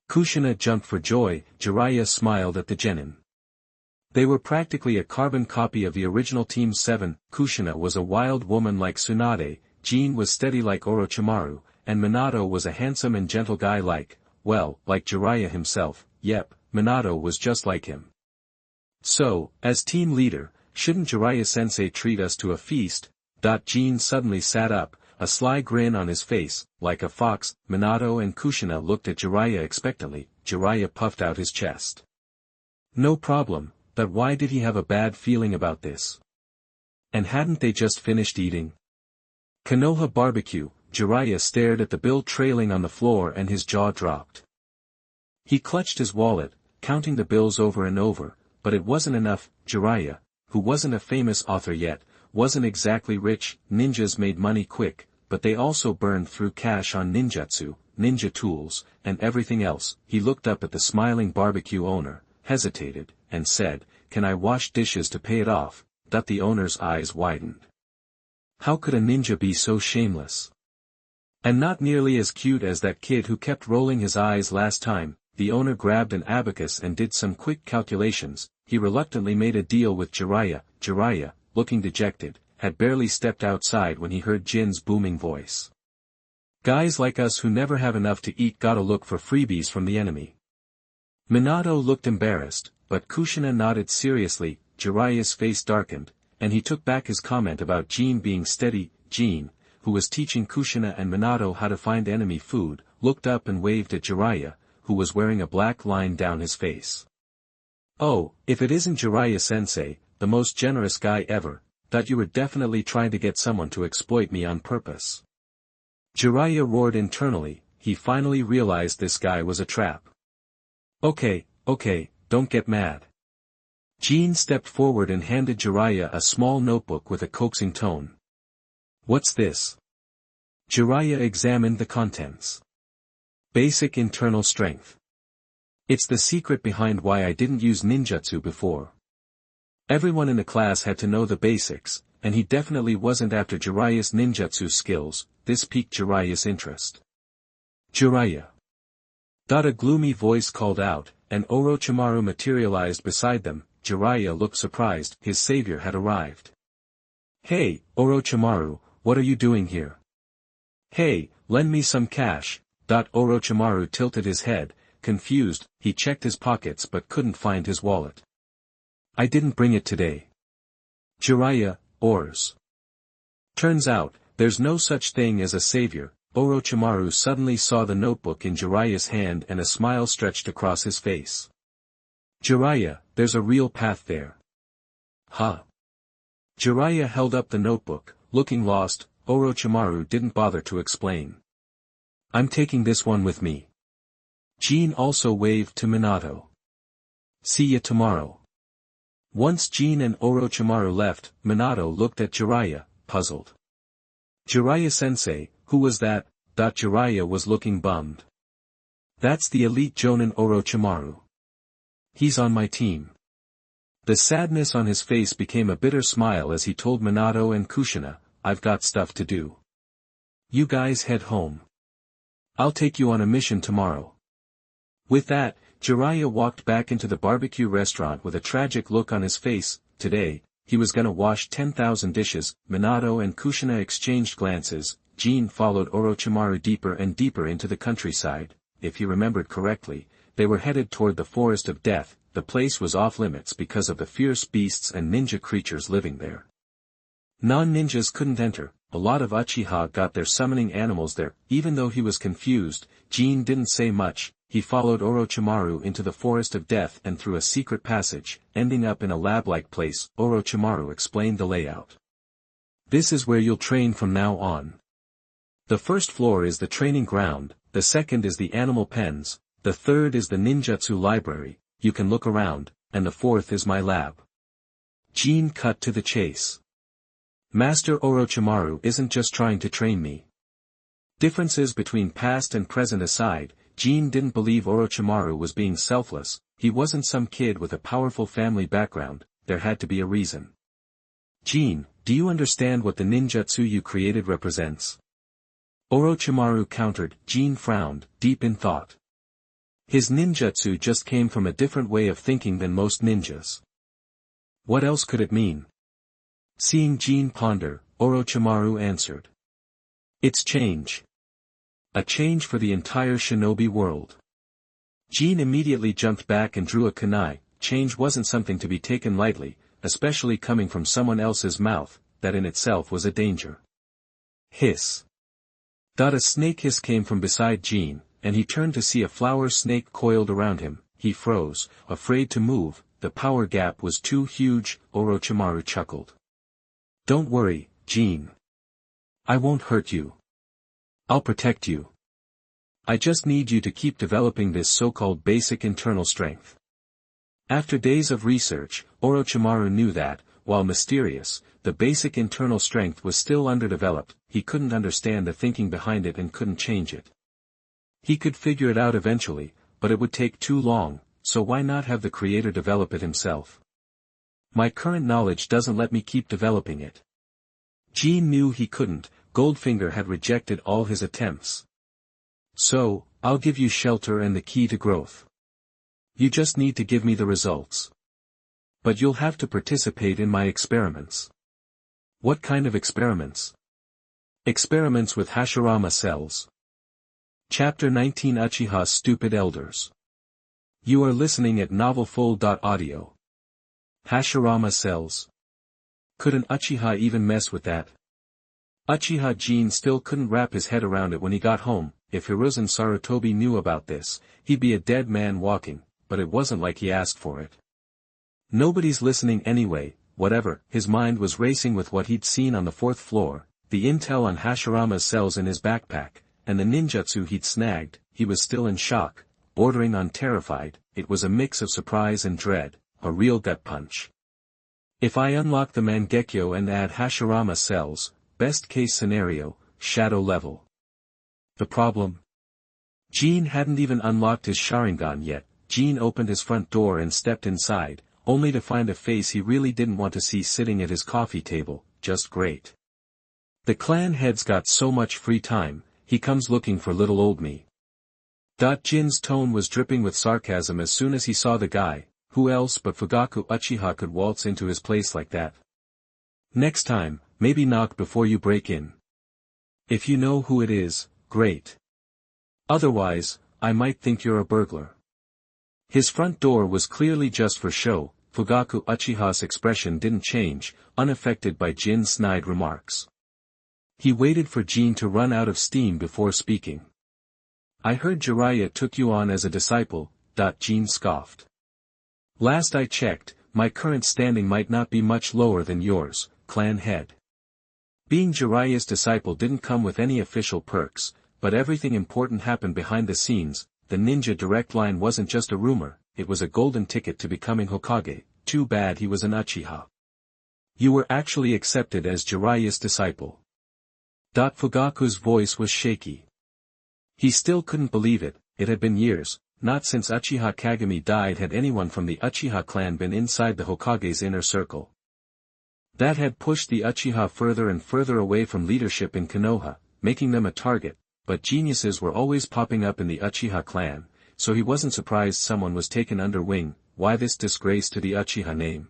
Kushina jumped for joy. Jiraiya smiled at the genin. They were practically a carbon copy of the original Team 7. Kushina was a wild woman like Tsunade, Jin was steady like Orochimaru, and Minato was a handsome and gentle guy like Jiraiya himself. Yep, Minato was just like him. So, as team leader, shouldn't Jiraiya-sensei treat us to a feast? Jin suddenly sat up, a sly grin on his face, like a fox. Minato and Kushina looked at Jiraiya expectantly. Jiraiya puffed out his chest. No problem, but why did he have a bad feeling about this? And hadn't they just finished eating? Konoha barbecue. Jiraiya stared at the bill trailing on the floor and his jaw dropped. He clutched his wallet, counting the bills over and over, but it wasn't enough. Jiraiya, who wasn't a famous author yet, wasn't exactly rich. Ninjas made money quick, but they also burned through cash on ninjutsu, ninja tools, and everything else. He looked up at the smiling barbecue owner, hesitated, and said, "Can I wash dishes to pay it off?" The owner's eyes widened. How could a ninja be so shameless? And not nearly as cute as that kid who kept rolling his eyes last time. The owner grabbed an abacus and did some quick calculations. He reluctantly made a deal with Jiraiya. Jiraiya, looking dejected, had barely stepped outside when he heard Jin's booming voice. Guys like us who never have enough to eat gotta look for freebies from the enemy. Minato looked embarrassed, but Kushina nodded seriously. Jiraiya's face darkened, and he took back his comment about Jin being steady. Jin, who was teaching Kushina and Minato how to find enemy food, looked up and waved at Jiraiya, who was wearing a black line down his face. Oh, if it isn't Jiraiya-sensei, the most generous guy ever. Thought you were definitely trying to get someone to exploit me on purpose. Jiraiya roared internally. He finally realized this guy was a trap. Okay, don't get mad. Jin stepped forward and handed Jiraiya a small notebook with a coaxing tone. What's this? Jiraiya examined the contents. Basic internal strength. It's the secret behind why I didn't use ninjutsu before. Everyone in the class had to know the basics, and he definitely wasn't after Jiraiya's ninjutsu skills. This piqued Jiraiya's interest. Jiraiya. A gloomy voice called out, and Orochimaru materialized beside them. Jiraiya looked surprised. His savior had arrived. Hey, Orochimaru, what are you doing here? Hey, lend me some cash. Orochimaru tilted his head, confused. He checked his pockets but couldn't find his wallet. I didn't bring it today. Jiraiya, Ors. Turns out, there's no such thing as a savior. Orochimaru suddenly saw the notebook in Jiraiya's hand and a smile stretched across his face. Jiraiya, there's a real path there. Huh? Jiraiya held up the notebook, looking lost. Orochimaru didn't bother to explain. I'm taking this one with me. Jin also waved to Minato. See ya tomorrow. Once Jin and Orochimaru left, Minato looked at Jiraiya, puzzled. Jiraiya-sensei, who was that? Jiraiya was looking bummed. That's the elite Jonin Orochimaru. He's on my team. The sadness on his face became a bitter smile as he told Minato and Kushina, I've got stuff to do. You guys head home. I'll take you on a mission tomorrow. With that, Jiraiya walked back into the barbecue restaurant with a tragic look on his face. Today, he was gonna wash 10,000 dishes. Minato and Kushina exchanged glances. Jin followed Orochimaru deeper and deeper into the countryside. If he remembered correctly, they were headed toward the Forest of Death. The place was off limits because of the fierce beasts and ninja creatures living there. Non-ninjas couldn't enter. A lot of Uchiha got their summoning animals there. Even though he was confused, Jin didn't say much. He followed Orochimaru into the Forest of Death and through a secret passage, ending up in a lab-like place. Orochimaru explained the layout. This is where you'll train from now on. The first floor is the training ground, the second is the animal pens, the third is the ninjutsu library, you can look around, and the fourth is my lab. Jin cut to the chase. Master Orochimaru isn't just trying to train me. Differences between past and present aside, Jin didn't believe Orochimaru was being selfless. He wasn't some kid with a powerful family background, there had to be a reason. Jin, do you understand what the ninjutsu you created represents? Orochimaru countered. Jin frowned, deep in thought. His ninjutsu just came from a different way of thinking than most ninjas. What else could it mean? Seeing Jin ponder, Orochimaru answered. It's change. A change for the entire shinobi world. Jin immediately jumped back and drew a kunai. Change wasn't something to be taken lightly, especially coming from someone else's mouth. That in itself was a danger. Hiss. A snake hiss came from beside Jin, and he turned to see a flower snake coiled around him. He froze, afraid to move. The power gap was too huge. Orochimaru chuckled. Don't worry, Jin. I won't hurt you. I'll protect you. I just need you to keep developing this so-called basic internal strength. After days of research, Orochimaru knew that, while mysterious, the basic internal strength was still underdeveloped. He couldn't understand the thinking behind it and couldn't change it. He could figure it out eventually, but it would take too long, so why not have the creator develop it himself? My current knowledge doesn't let me keep developing it. Jin knew he couldn't. Goldfinger had rejected all his attempts. So, I'll give you shelter and the key to growth. You just need to give me the results. But you'll have to participate in my experiments. What kind of experiments? Experiments with Hashirama cells. Chapter 19 Uchiha's Stupid Elders. You are listening at novelfull.audio. Hashirama cells. Could an Uchiha even mess with that? Uchiha Jin still couldn't wrap his head around it when he got home. If Hiruzen Sarutobi knew about this, he'd be a dead man walking, but it wasn't like he asked for it. Nobody's listening anyway. Whatever. His mind was racing with what he'd seen on the fourth floor, the intel on Hashirama's cells in his backpack, and the ninjutsu he'd snagged. He was still in shock, bordering on terrified. It was a mix of surprise and dread, a real gut punch. If I unlock the Mangekyo and add Hashirama cells, best case scenario, shadow level. The problem? Jin hadn't even unlocked his Sharingan yet. Jin opened his front door and stepped inside, only to find a face he really didn't want to see sitting at his coffee table. Just great. The clan head's got so much free time, he comes looking for little old me. Jin's tone was dripping with sarcasm as soon as he saw the guy. Who else but Fugaku Uchiha could waltz into his place like that? Next time, maybe knock before you break in. If you know who it is, great. Otherwise, I might think you're a burglar. His front door was clearly just for show. Fugaku Uchiha's expression didn't change, unaffected by Jin's snide remarks. He waited for Jin to run out of steam before speaking. I heard Jiraiya took you on as a disciple, Jin scoffed. Last I checked, my current standing might not be much lower than yours, clan head. Being Jiraiya's disciple didn't come with any official perks, but everything important happened behind the scenes. The ninja direct line wasn't just a rumor, it was a golden ticket to becoming Hokage. Too bad he was an Uchiha. You were actually accepted as Jiraiya's disciple. Fugaku's voice was shaky. He still couldn't believe it. It had been years, not since Uchiha Kagami died had anyone from the Uchiha clan been inside the Hokage's inner circle. That had pushed the Uchiha further and further away from leadership in Konoha, making them a target, but geniuses were always popping up in the Uchiha clan, so he wasn't surprised someone was taken under wing. Why this disgrace to the Uchiha name?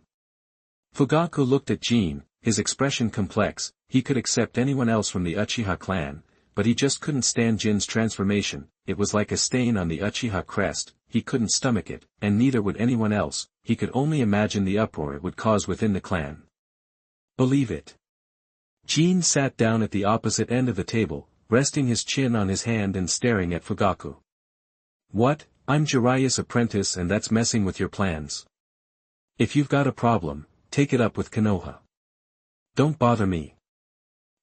Fugaku looked at Jin, his expression complex. He could accept anyone else from the Uchiha clan, but he just couldn't stand Jin's transformation. It was like a stain on the Uchiha crest. He couldn't stomach it, and neither would anyone else. He could only imagine the uproar it would cause within the clan. Believe it. Jin sat down at the opposite end of the table, resting his chin on his hand and staring at Fugaku. What? I'm Jiraiya's apprentice and that's messing with your plans. If you've got a problem, take it up with Konoha. Don't bother me.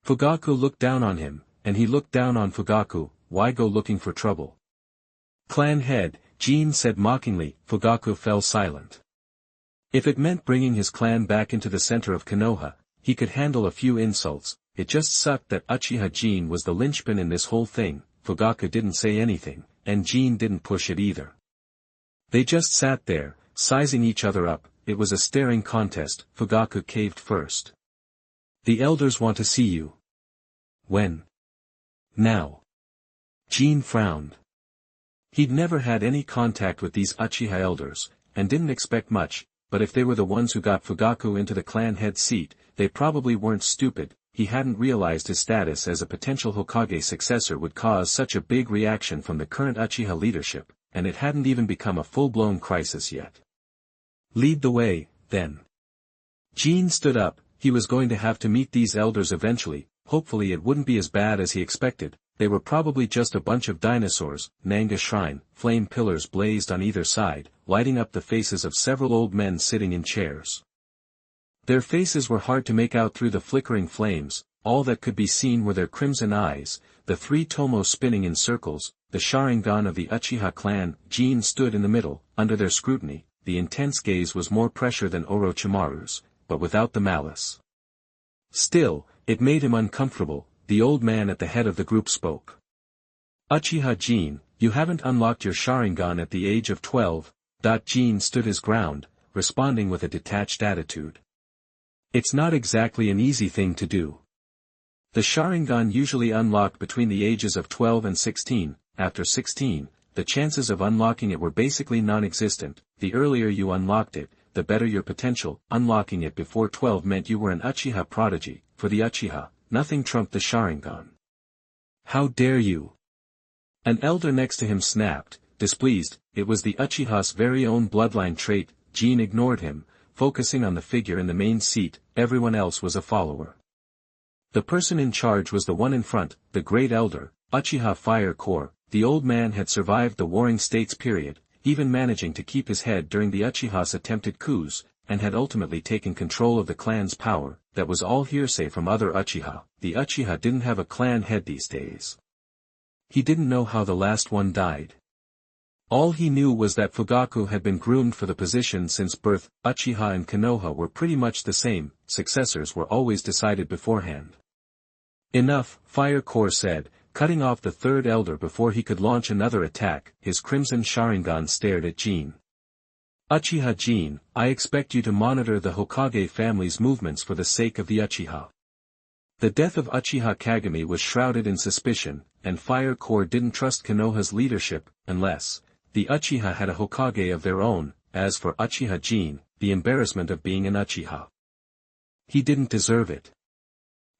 Fugaku looked down on him, and he looked down on Fugaku. Why go looking for trouble? Clan head, Jin said mockingly. Fugaku fell silent. If it meant bringing his clan back into the center of Konoha, he could handle a few insults. It just sucked that Uchiha Jin was the linchpin in this whole thing. Fugaku didn't say anything, and Jin didn't push it either. They just sat there, sizing each other up. It was a staring contest. Fugaku caved first. The elders want to see you. When? Now. Jin frowned. He'd never had any contact with these Uchiha elders, and didn't expect much, but if they were the ones who got Fugaku into the clan head seat, they probably weren't stupid. He hadn't realized his status as a potential Hokage successor would cause such a big reaction from the current Uchiha leadership, and it hadn't even become a full-blown crisis yet. Lead the way, then. Jin stood up. He was going to have to meet these elders eventually. Hopefully it wouldn't be as bad as he expected. They were probably just a bunch of dinosaurs. Nanga Shrine, flame pillars blazed on either side, lighting up the faces of several old men sitting in chairs. Their faces were hard to make out through the flickering flames. All that could be seen were their crimson eyes, the three tomos spinning in circles, the Sharingan of the Uchiha clan. Jin stood in the middle, under their scrutiny. The intense gaze was more pressure than Orochimaru's, but without the malice. Still, it made him uncomfortable. The old man at the head of the group spoke. Uchiha Jin, you haven't unlocked your Sharingan at the age of 12. Jin stood his ground, responding with a detached attitude. It's not exactly an easy thing to do. The Sharingan usually unlocked between the ages of 12 and 16. After 16, the chances of unlocking it were basically non-existent. The earlier you unlocked it, the better your potential. Unlocking it before 12 meant you were an Uchiha prodigy. For the Uchiha, nothing trumped the Sharingan. How dare you? An elder next to him snapped, displeased. It was the Uchiha's very own bloodline trait. Jin ignored him, focusing on the figure in the main seat. Everyone else was a follower. The person in charge was the one in front, the great elder, Uchiha Fire Core. The old man had survived the Warring States period, even managing to keep his head during the Uchiha's attempted coups, and had ultimately taken control of the clan's power. That was all hearsay from other Uchiha. The Uchiha didn't have a clan head these days. He didn't know how the last one died. All he knew was that Fugaku had been groomed for the position since birth. Uchiha and Konoha were pretty much the same. Successors were always decided beforehand. Enough, Fire Core said, cutting off the third elder before he could launch another attack. His crimson Sharingan stared at Jin. Uchiha Jin, I expect you to monitor the Hokage family's movements for the sake of the Uchiha. The death of Uchiha Kagami was shrouded in suspicion, and Fire Core didn't trust Konoha's leadership, unless the Uchiha had a Hokage of their own. As for Uchiha Jin, the embarrassment of being an Uchiha. He didn't deserve it.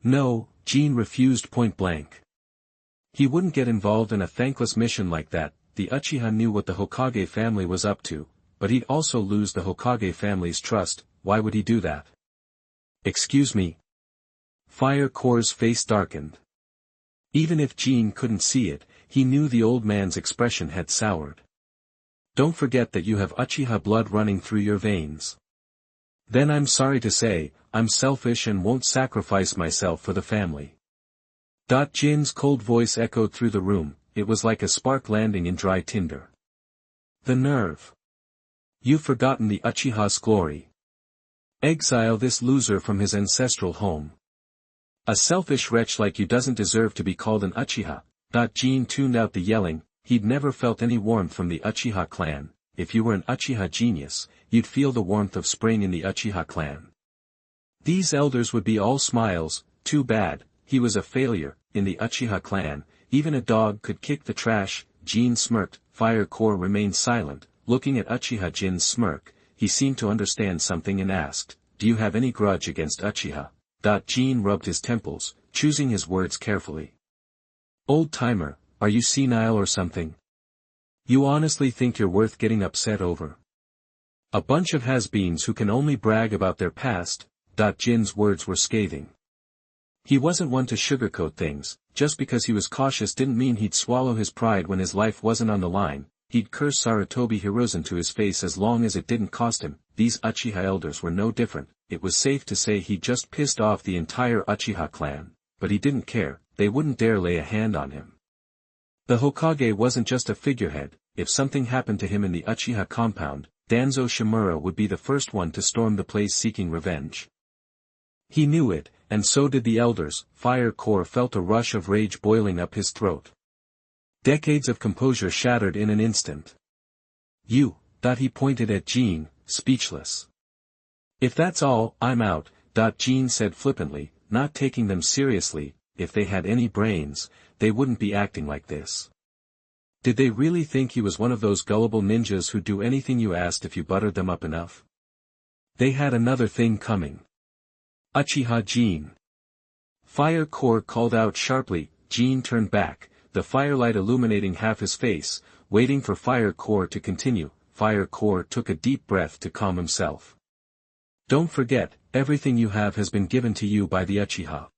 No, Jin refused point blank. He wouldn't get involved in a thankless mission like that. The Uchiha knew what the Hokage family was up to, but he'd also lose the Hokage family's trust. Why would he do that? Excuse me? Fire Core's face darkened. Even if Jin couldn't see it, he knew the old man's expression had soured. Don't forget that you have Uchiha blood running through your veins. Then I'm sorry to say, I'm selfish and won't sacrifice myself for the family. Jin's cold voice echoed through the room. It was like a spark landing in dry tinder. The nerve. You've forgotten the Uchiha's glory. Exile this loser from his ancestral home. A selfish wretch like you doesn't deserve to be called an Uchiha. Jin tuned out the yelling. He'd never felt any warmth from the Uchiha clan. If you were an Uchiha genius, you'd feel the warmth of spring in the Uchiha clan. These elders would be all smiles. Too bad, he was a failure. In the Uchiha clan, even a dog could kick the trash. Jin smirked. Fire Core remained silent, looking at Uchiha Jin's smirk. He seemed to understand something and asked, "Do you have any grudge against Uchiha?" Jin rubbed his temples, choosing his words carefully. Old-timer, are you senile or something? You honestly think you're worth getting upset over? A bunch of has-beens who can only brag about their past. Jin's words were scathing. He wasn't one to sugarcoat things. Just because he was cautious didn't mean he'd swallow his pride when his life wasn't on the line. He'd curse Sarutobi Hiruzen to his face as long as it didn't cost him. These Uchiha elders were no different. It was safe to say he just pissed off the entire Uchiha clan. But he didn't care. They wouldn't dare lay a hand on him. The Hokage wasn't just a figurehead. If something happened to him in the Uchiha compound, Danzo Shimura would be the first one to storm the place seeking revenge. He knew it, and so did the elders. Fire Core felt a rush of rage boiling up his throat. Decades of composure shattered in an instant. You, he pointed at Jin, speechless. If that's all, I'm out, Jin said flippantly, not taking them seriously. If they had any brains, they wouldn't be acting like this. Did they really think he was one of those gullible ninjas who'd do anything you asked if you buttered them up enough? They had another thing coming. Uchiha Jin. Fire Core called out sharply. Jin turned back, the firelight illuminating half his face, waiting for Fire Core to continue. Fire Core took a deep breath to calm himself. Don't forget, everything you have has been given to you by the Uchiha.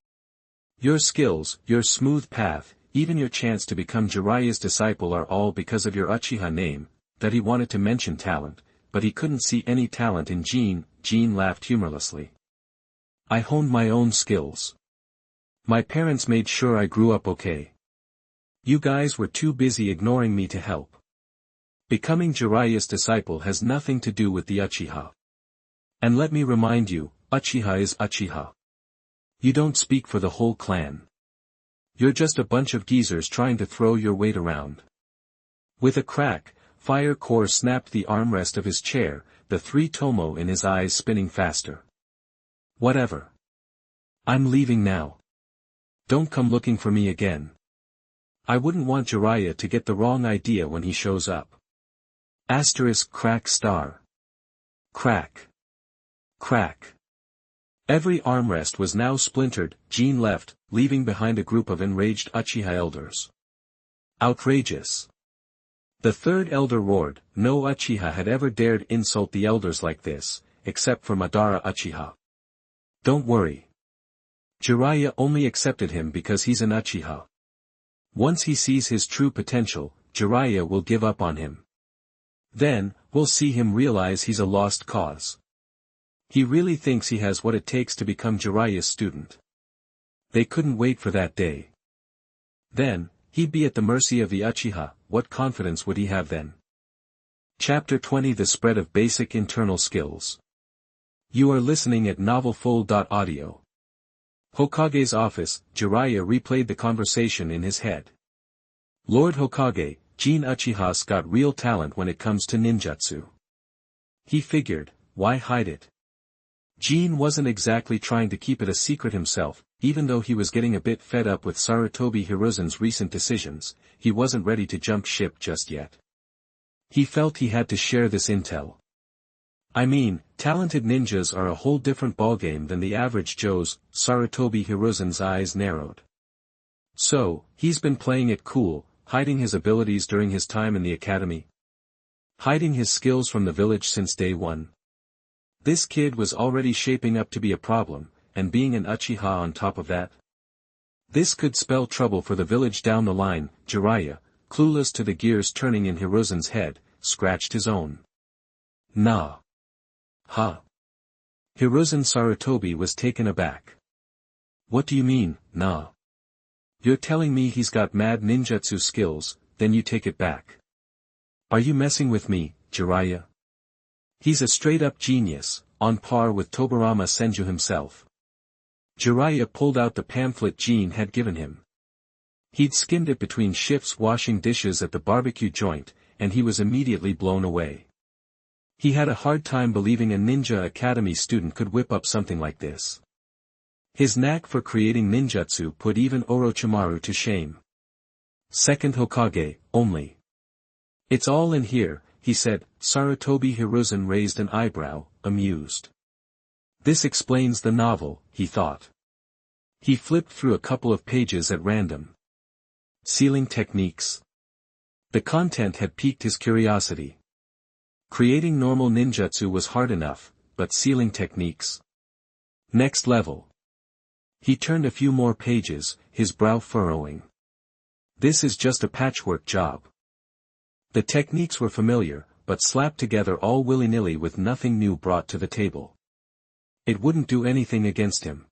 Your skills, your smooth path, even your chance to become Jiraiya's disciple are all because of your Uchiha name. He wanted to mention talent, but he couldn't see any talent in Jin. Jin laughed humorlessly. I honed my own skills. My parents made sure I grew up okay. You guys were too busy ignoring me to help. Becoming Jiraiya's disciple has nothing to do with the Uchiha. And let me remind you, Uchiha is Uchiha. You don't speak for the whole clan. You're just a bunch of geezers trying to throw your weight around. With a crack, Fire Core snapped the armrest of his chair, the three tomo in his eyes spinning faster. Whatever. I'm leaving now. Don't come looking for me again. I wouldn't want Jiraiya to get the wrong idea when he shows up. Crack star. Crack. Crack. Every armrest was now splintered. Jin left, leaving behind a group of enraged Uchiha elders. Outrageous. The third elder roared. No Uchiha had ever dared insult the elders like this, except for Madara Uchiha. Don't worry. Jiraiya only accepted him because he's an Uchiha. Once he sees his true potential, Jiraiya will give up on him. Then, we'll see him realize he's a lost cause. He really thinks he has what it takes to become Jiraiya's student. They couldn't wait for that day. Then, he'd be at the mercy of the Uchiha. What confidence would he have then? Chapter 20 The Spread of Basic Internal Skills. You are listening at novelfull.audio. Hokage's office. Jiraiya replayed the conversation in his head. Lord Hokage, Jin Uchiha's got real talent when it comes to ninjutsu. He figured, why hide it? Jin wasn't exactly trying to keep it a secret himself. Even though he was getting a bit fed up with Sarutobi Hiruzen's recent decisions, he wasn't ready to jump ship just yet. He felt he had to share this intel. I mean, talented ninjas are a whole different ballgame than the average Joes. Sarutobi Hiruzen's eyes narrowed. So, he's been playing it cool, hiding his abilities during his time in the academy? Hiding his skills from the village since day one. This kid was already shaping up to be a problem, and being an Uchiha on top of that. This could spell trouble for the village down the line. Jiraiya, clueless to the gears turning in Hiruzen's head, scratched his own. Nah. Ha. Hiruzen Sarutobi was taken aback. What do you mean, nah? You're telling me he's got mad ninjutsu skills, then you take it back. Are you messing with me, Jiraiya? He's a straight-up genius, on par with Tobirama Senju himself. Jiraiya pulled out the pamphlet Jin had given him. He'd skimmed it between shifts washing dishes at the barbecue joint, and he was immediately blown away. He had a hard time believing a Ninja Academy student could whip up something like this. His knack for creating ninjutsu put even Orochimaru to shame. Second Hokage, only. It's all in here, he said. Sarutobi Hiruzen raised an eyebrow, amused. This explains the novel, he thought. He flipped through a couple of pages at random. Sealing techniques. The content had piqued his curiosity. Creating normal ninjutsu was hard enough, but sealing techniques? Next level. He turned a few more pages, his brow furrowing. This is just a patchwork job. The techniques were familiar, but slapped together all willy-nilly with nothing new brought to the table. It wouldn't do anything against him.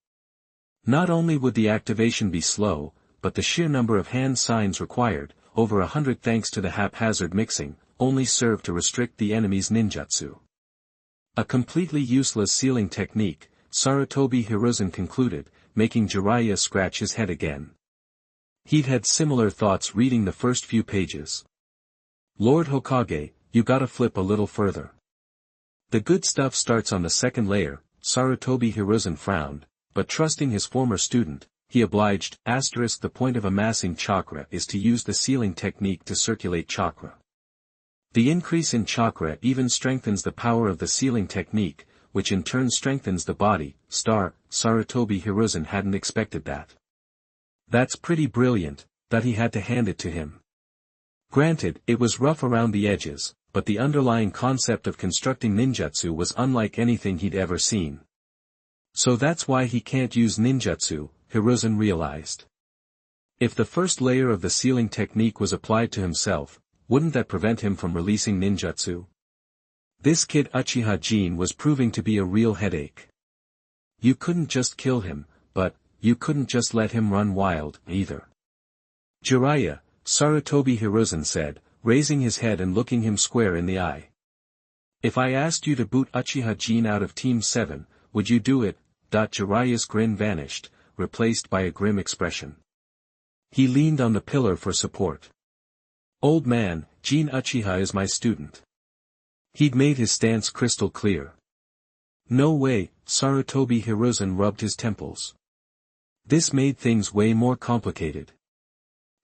Not only would the activation be slow, but the sheer number of hand signs required, over 100 thanks to the haphazard mixing, only served to restrict the enemy's ninjutsu. A completely useless sealing technique, Sarutobi Hiruzen concluded, making Jiraiya scratch his head again. He'd had similar thoughts reading the first few pages. Lord Hokage, you gotta flip a little further. The good stuff starts on the second layer. Sarutobi Hiruzen frowned, but trusting his former student, he obliged. The point of amassing chakra is to use the sealing technique to circulate chakra. The increase in chakra even strengthens the power of the sealing technique, which in turn strengthens the body. Sarutobi Hiruzen hadn't expected that. That's pretty brilliant, that he had to hand it to him. Granted, it was rough around the edges, but the underlying concept of constructing ninjutsu was unlike anything he'd ever seen. So that's why he can't use ninjutsu, Hiruzen realized. If the first layer of the sealing technique was applied to himself, wouldn't that prevent him from releasing ninjutsu? This kid Uchiha Jin was proving to be a real headache. You couldn't just kill him, but you couldn't just let him run wild, either. Jiraiya, Sarutobi Hiruzen said, raising his head and looking him square in the eye. If I asked you to boot Uchiha Jin out of Team 7, would you do it? Jiraiya's grin vanished, replaced by a grim expression. He leaned on the pillar for support. Old man, Jin Uchiha is my student. He'd made his stance crystal clear. No way, Sarutobi Hiruzen rubbed his temples. This made things way more complicated.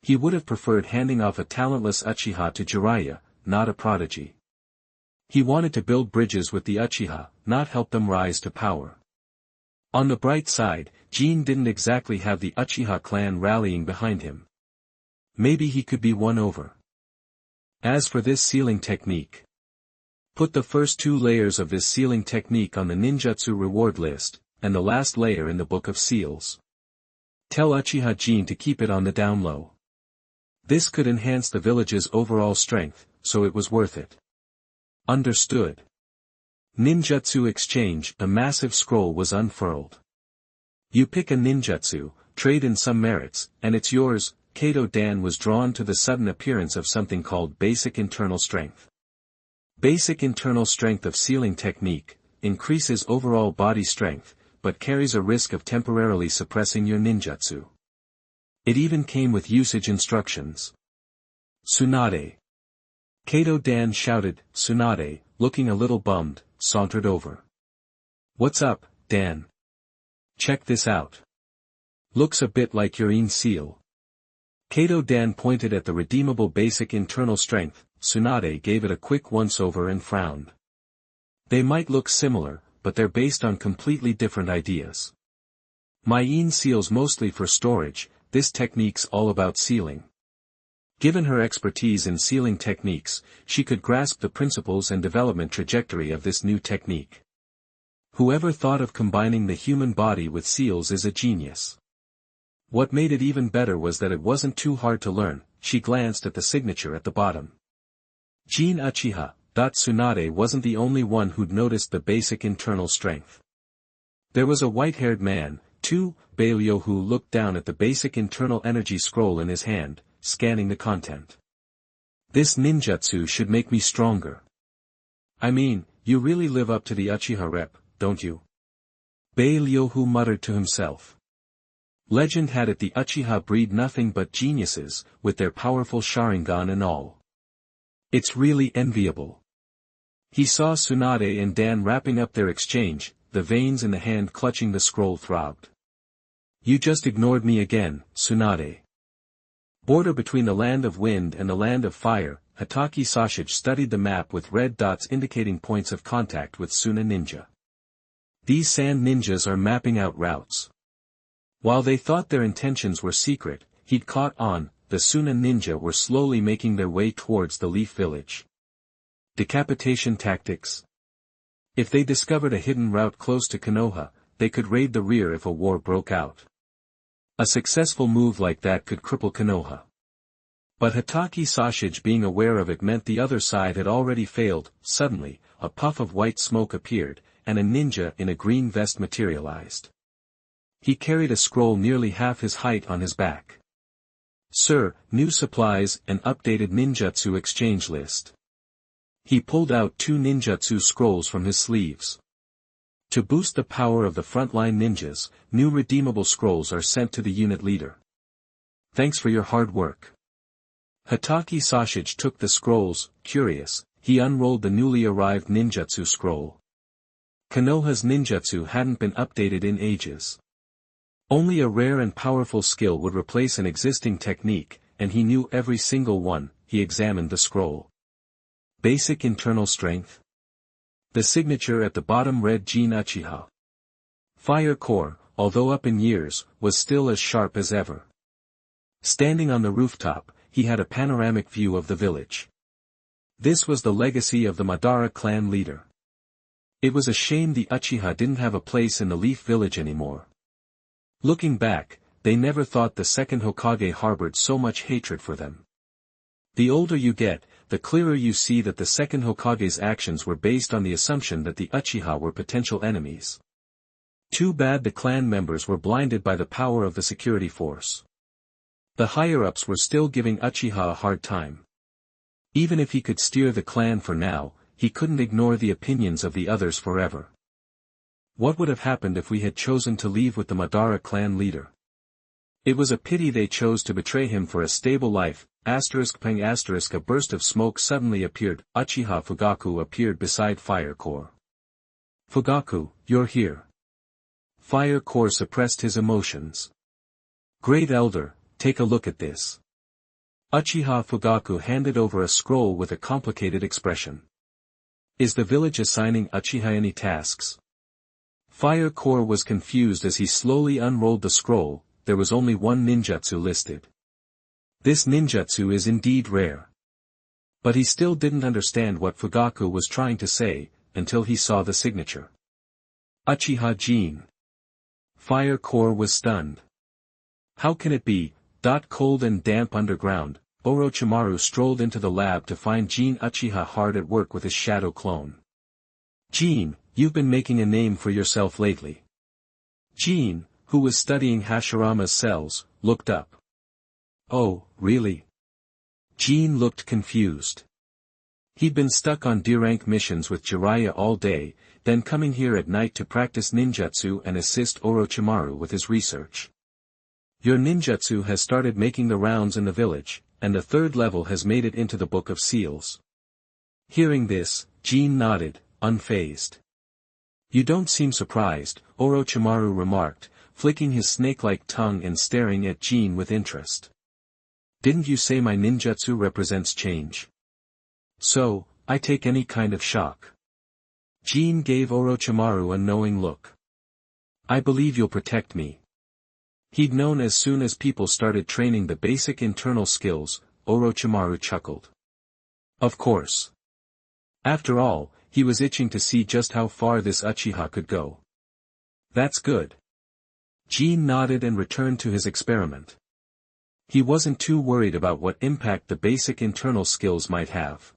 He would have preferred handing off a talentless Uchiha to Jiraiya, not a prodigy. He wanted to build bridges with the Uchiha, not help them rise to power. On the bright side, Jin didn't exactly have the Uchiha clan rallying behind him. Maybe he could be won over. As for this sealing technique, put the first 2 layers of this sealing technique on the ninjutsu reward list, and the last layer in the Book of Seals. Tell Uchiha Jin to keep it on the down low. This could enhance the village's overall strength, so it was worth it. Understood. Ninjutsu exchange. A massive scroll was unfurled. You pick a ninjutsu, trade in some merits, and it's yours. Kato Dan was drawn to the sudden appearance of something called basic internal strength. Basic internal strength of sealing technique, increases overall body strength, but carries a risk of temporarily suppressing your ninjutsu. It even came with usage instructions. Tsunade. Kato Dan shouted. Tsunade, looking a little bummed, sauntered over. What's up, Dan? Check this out. Looks a bit like your seal. Kato Dan pointed at the redeemable basic internal strength. Tsunade gave it a quick once-over and frowned. They might look similar, but they're based on completely different ideas. My seal's mostly for storage, this technique's all about sealing. Given her expertise in sealing techniques, she could grasp the principles and development trajectory of this new technique. Whoever thought of combining the human body with seals is a genius. What made it even better was that it wasn't too hard to learn. She glanced at the signature at the bottom. Jin Uchiha. Tsunade wasn't the only one who'd noticed the basic internal strength. There was a white-haired man, too, Bailyo, who looked down at the basic internal energy scroll in his hand, scanning the content. This ninjutsu should make me stronger. I mean, you really live up to the Uchiha rep, don't you? Bailyo muttered to himself. Legend had it the Uchiha breed nothing but geniuses, with their powerful Sharingan and all. It's really enviable. He saw Tsunade and Dan wrapping up their exchange, the veins in the hand clutching the scroll throbbed. You just ignored me again, Tsunade. Border between the land of wind and the land of fire, Hatake Sashige studied the map with red dots indicating points of contact with Suna Ninja. These sand ninjas are mapping out routes. While they thought their intentions were secret, he'd caught on, the Suna Ninja were slowly making their way towards the Leaf Village. Decapitation tactics. If they discovered a hidden route close to Konoha, they could raid the rear if a war broke out. A successful move like that could cripple Konoha. But Hatake Sashige being aware of it meant the other side had already failed. Suddenly, a puff of white smoke appeared, and a ninja in a green vest materialized. He carried a scroll nearly half his height on his back. Sir, new supplies and updated ninjutsu exchange list. He pulled out 2 ninjutsu scrolls from his sleeves. To boost the power of the frontline ninjas, new redeemable scrolls are sent to the unit leader. Thanks for your hard work. Hatake Sashige took the scrolls. Curious, he unrolled the newly arrived ninjutsu scroll. Konoha's ninjutsu hadn't been updated in ages. Only a rare and powerful skill would replace an existing technique, and he knew every single one. He examined the scroll. Basic internal strength. The signature at the bottom read Jin Uchiha. Fire core, although up in years, was still as sharp as ever. Standing on the rooftop, he had a panoramic view of the village. This was the legacy of the Madara clan leader. It was a shame the Uchiha didn't have a place in the Leaf Village anymore. Looking back, they never thought the second Hokage harbored so much hatred for them. The older you get, the clearer you see that the second Hokage's actions were based on the assumption that the Uchiha were potential enemies. Too bad the clan members were blinded by the power of the security force. The higher-ups were still giving Uchiha a hard time. Even if he could steer the clan for now, he couldn't ignore the opinions of the others forever. What would have happened if we had chosen to leave with the Madara clan leader? It was a pity they chose to betray him for a stable life. Peng a burst of smoke suddenly appeared. Uchiha Fugaku appeared beside Fire Core. Fugaku, you're here. Fire Core suppressed his emotions. Great Elder, take a look at this. Uchiha Fugaku handed over a scroll with a complicated expression. Is the village assigning Uchiha any tasks? Fire Core was confused as he slowly unrolled the scroll. There was only one ninjutsu listed. This ninjutsu is indeed rare. But he still didn't understand what Fugaku was trying to say, until he saw the signature. Uchiha Jin. Fire Core was stunned. How can it be? Cold and damp underground, Orochimaru strolled into the lab to find Jin Uchiha hard at work with his shadow clone. Jin, you've been making a name for yourself lately. Jin, who was studying Hashirama's cells, looked up. Oh, really? Jin looked confused. He'd been stuck on D-rank missions with Jiraiya all day, then coming here at night to practice ninjutsu and assist Orochimaru with his research. Your ninjutsu has started making the rounds in the village, and the 3rd level has made it into the Book of Seals. Hearing this, Jin nodded, unfazed. You don't seem surprised, Orochimaru remarked, flicking his snake-like tongue and staring at Jin with interest. Didn't you say my ninjutsu represents change? So, I take any kind of shock. Jin gave Orochimaru a knowing look. I believe you'll protect me. He'd known as soon as people started training the basic internal skills, Orochimaru chuckled. Of course. After all, he was itching to see just how far this Uchiha could go. That's good. Jin nodded and returned to his experiment. He wasn't too worried about what impact the basic internal skills might have.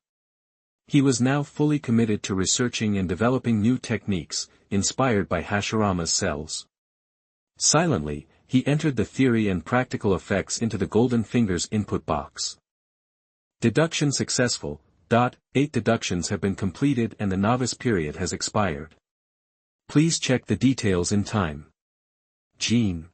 He was now fully committed to researching and developing new techniques, inspired by Hashirama's cells. Silently, he entered the theory and practical effects into the Golden Fingers input box. Deduction successful. 8 deductions have been completed and the novice period has expired. Please check the details in time. Jin.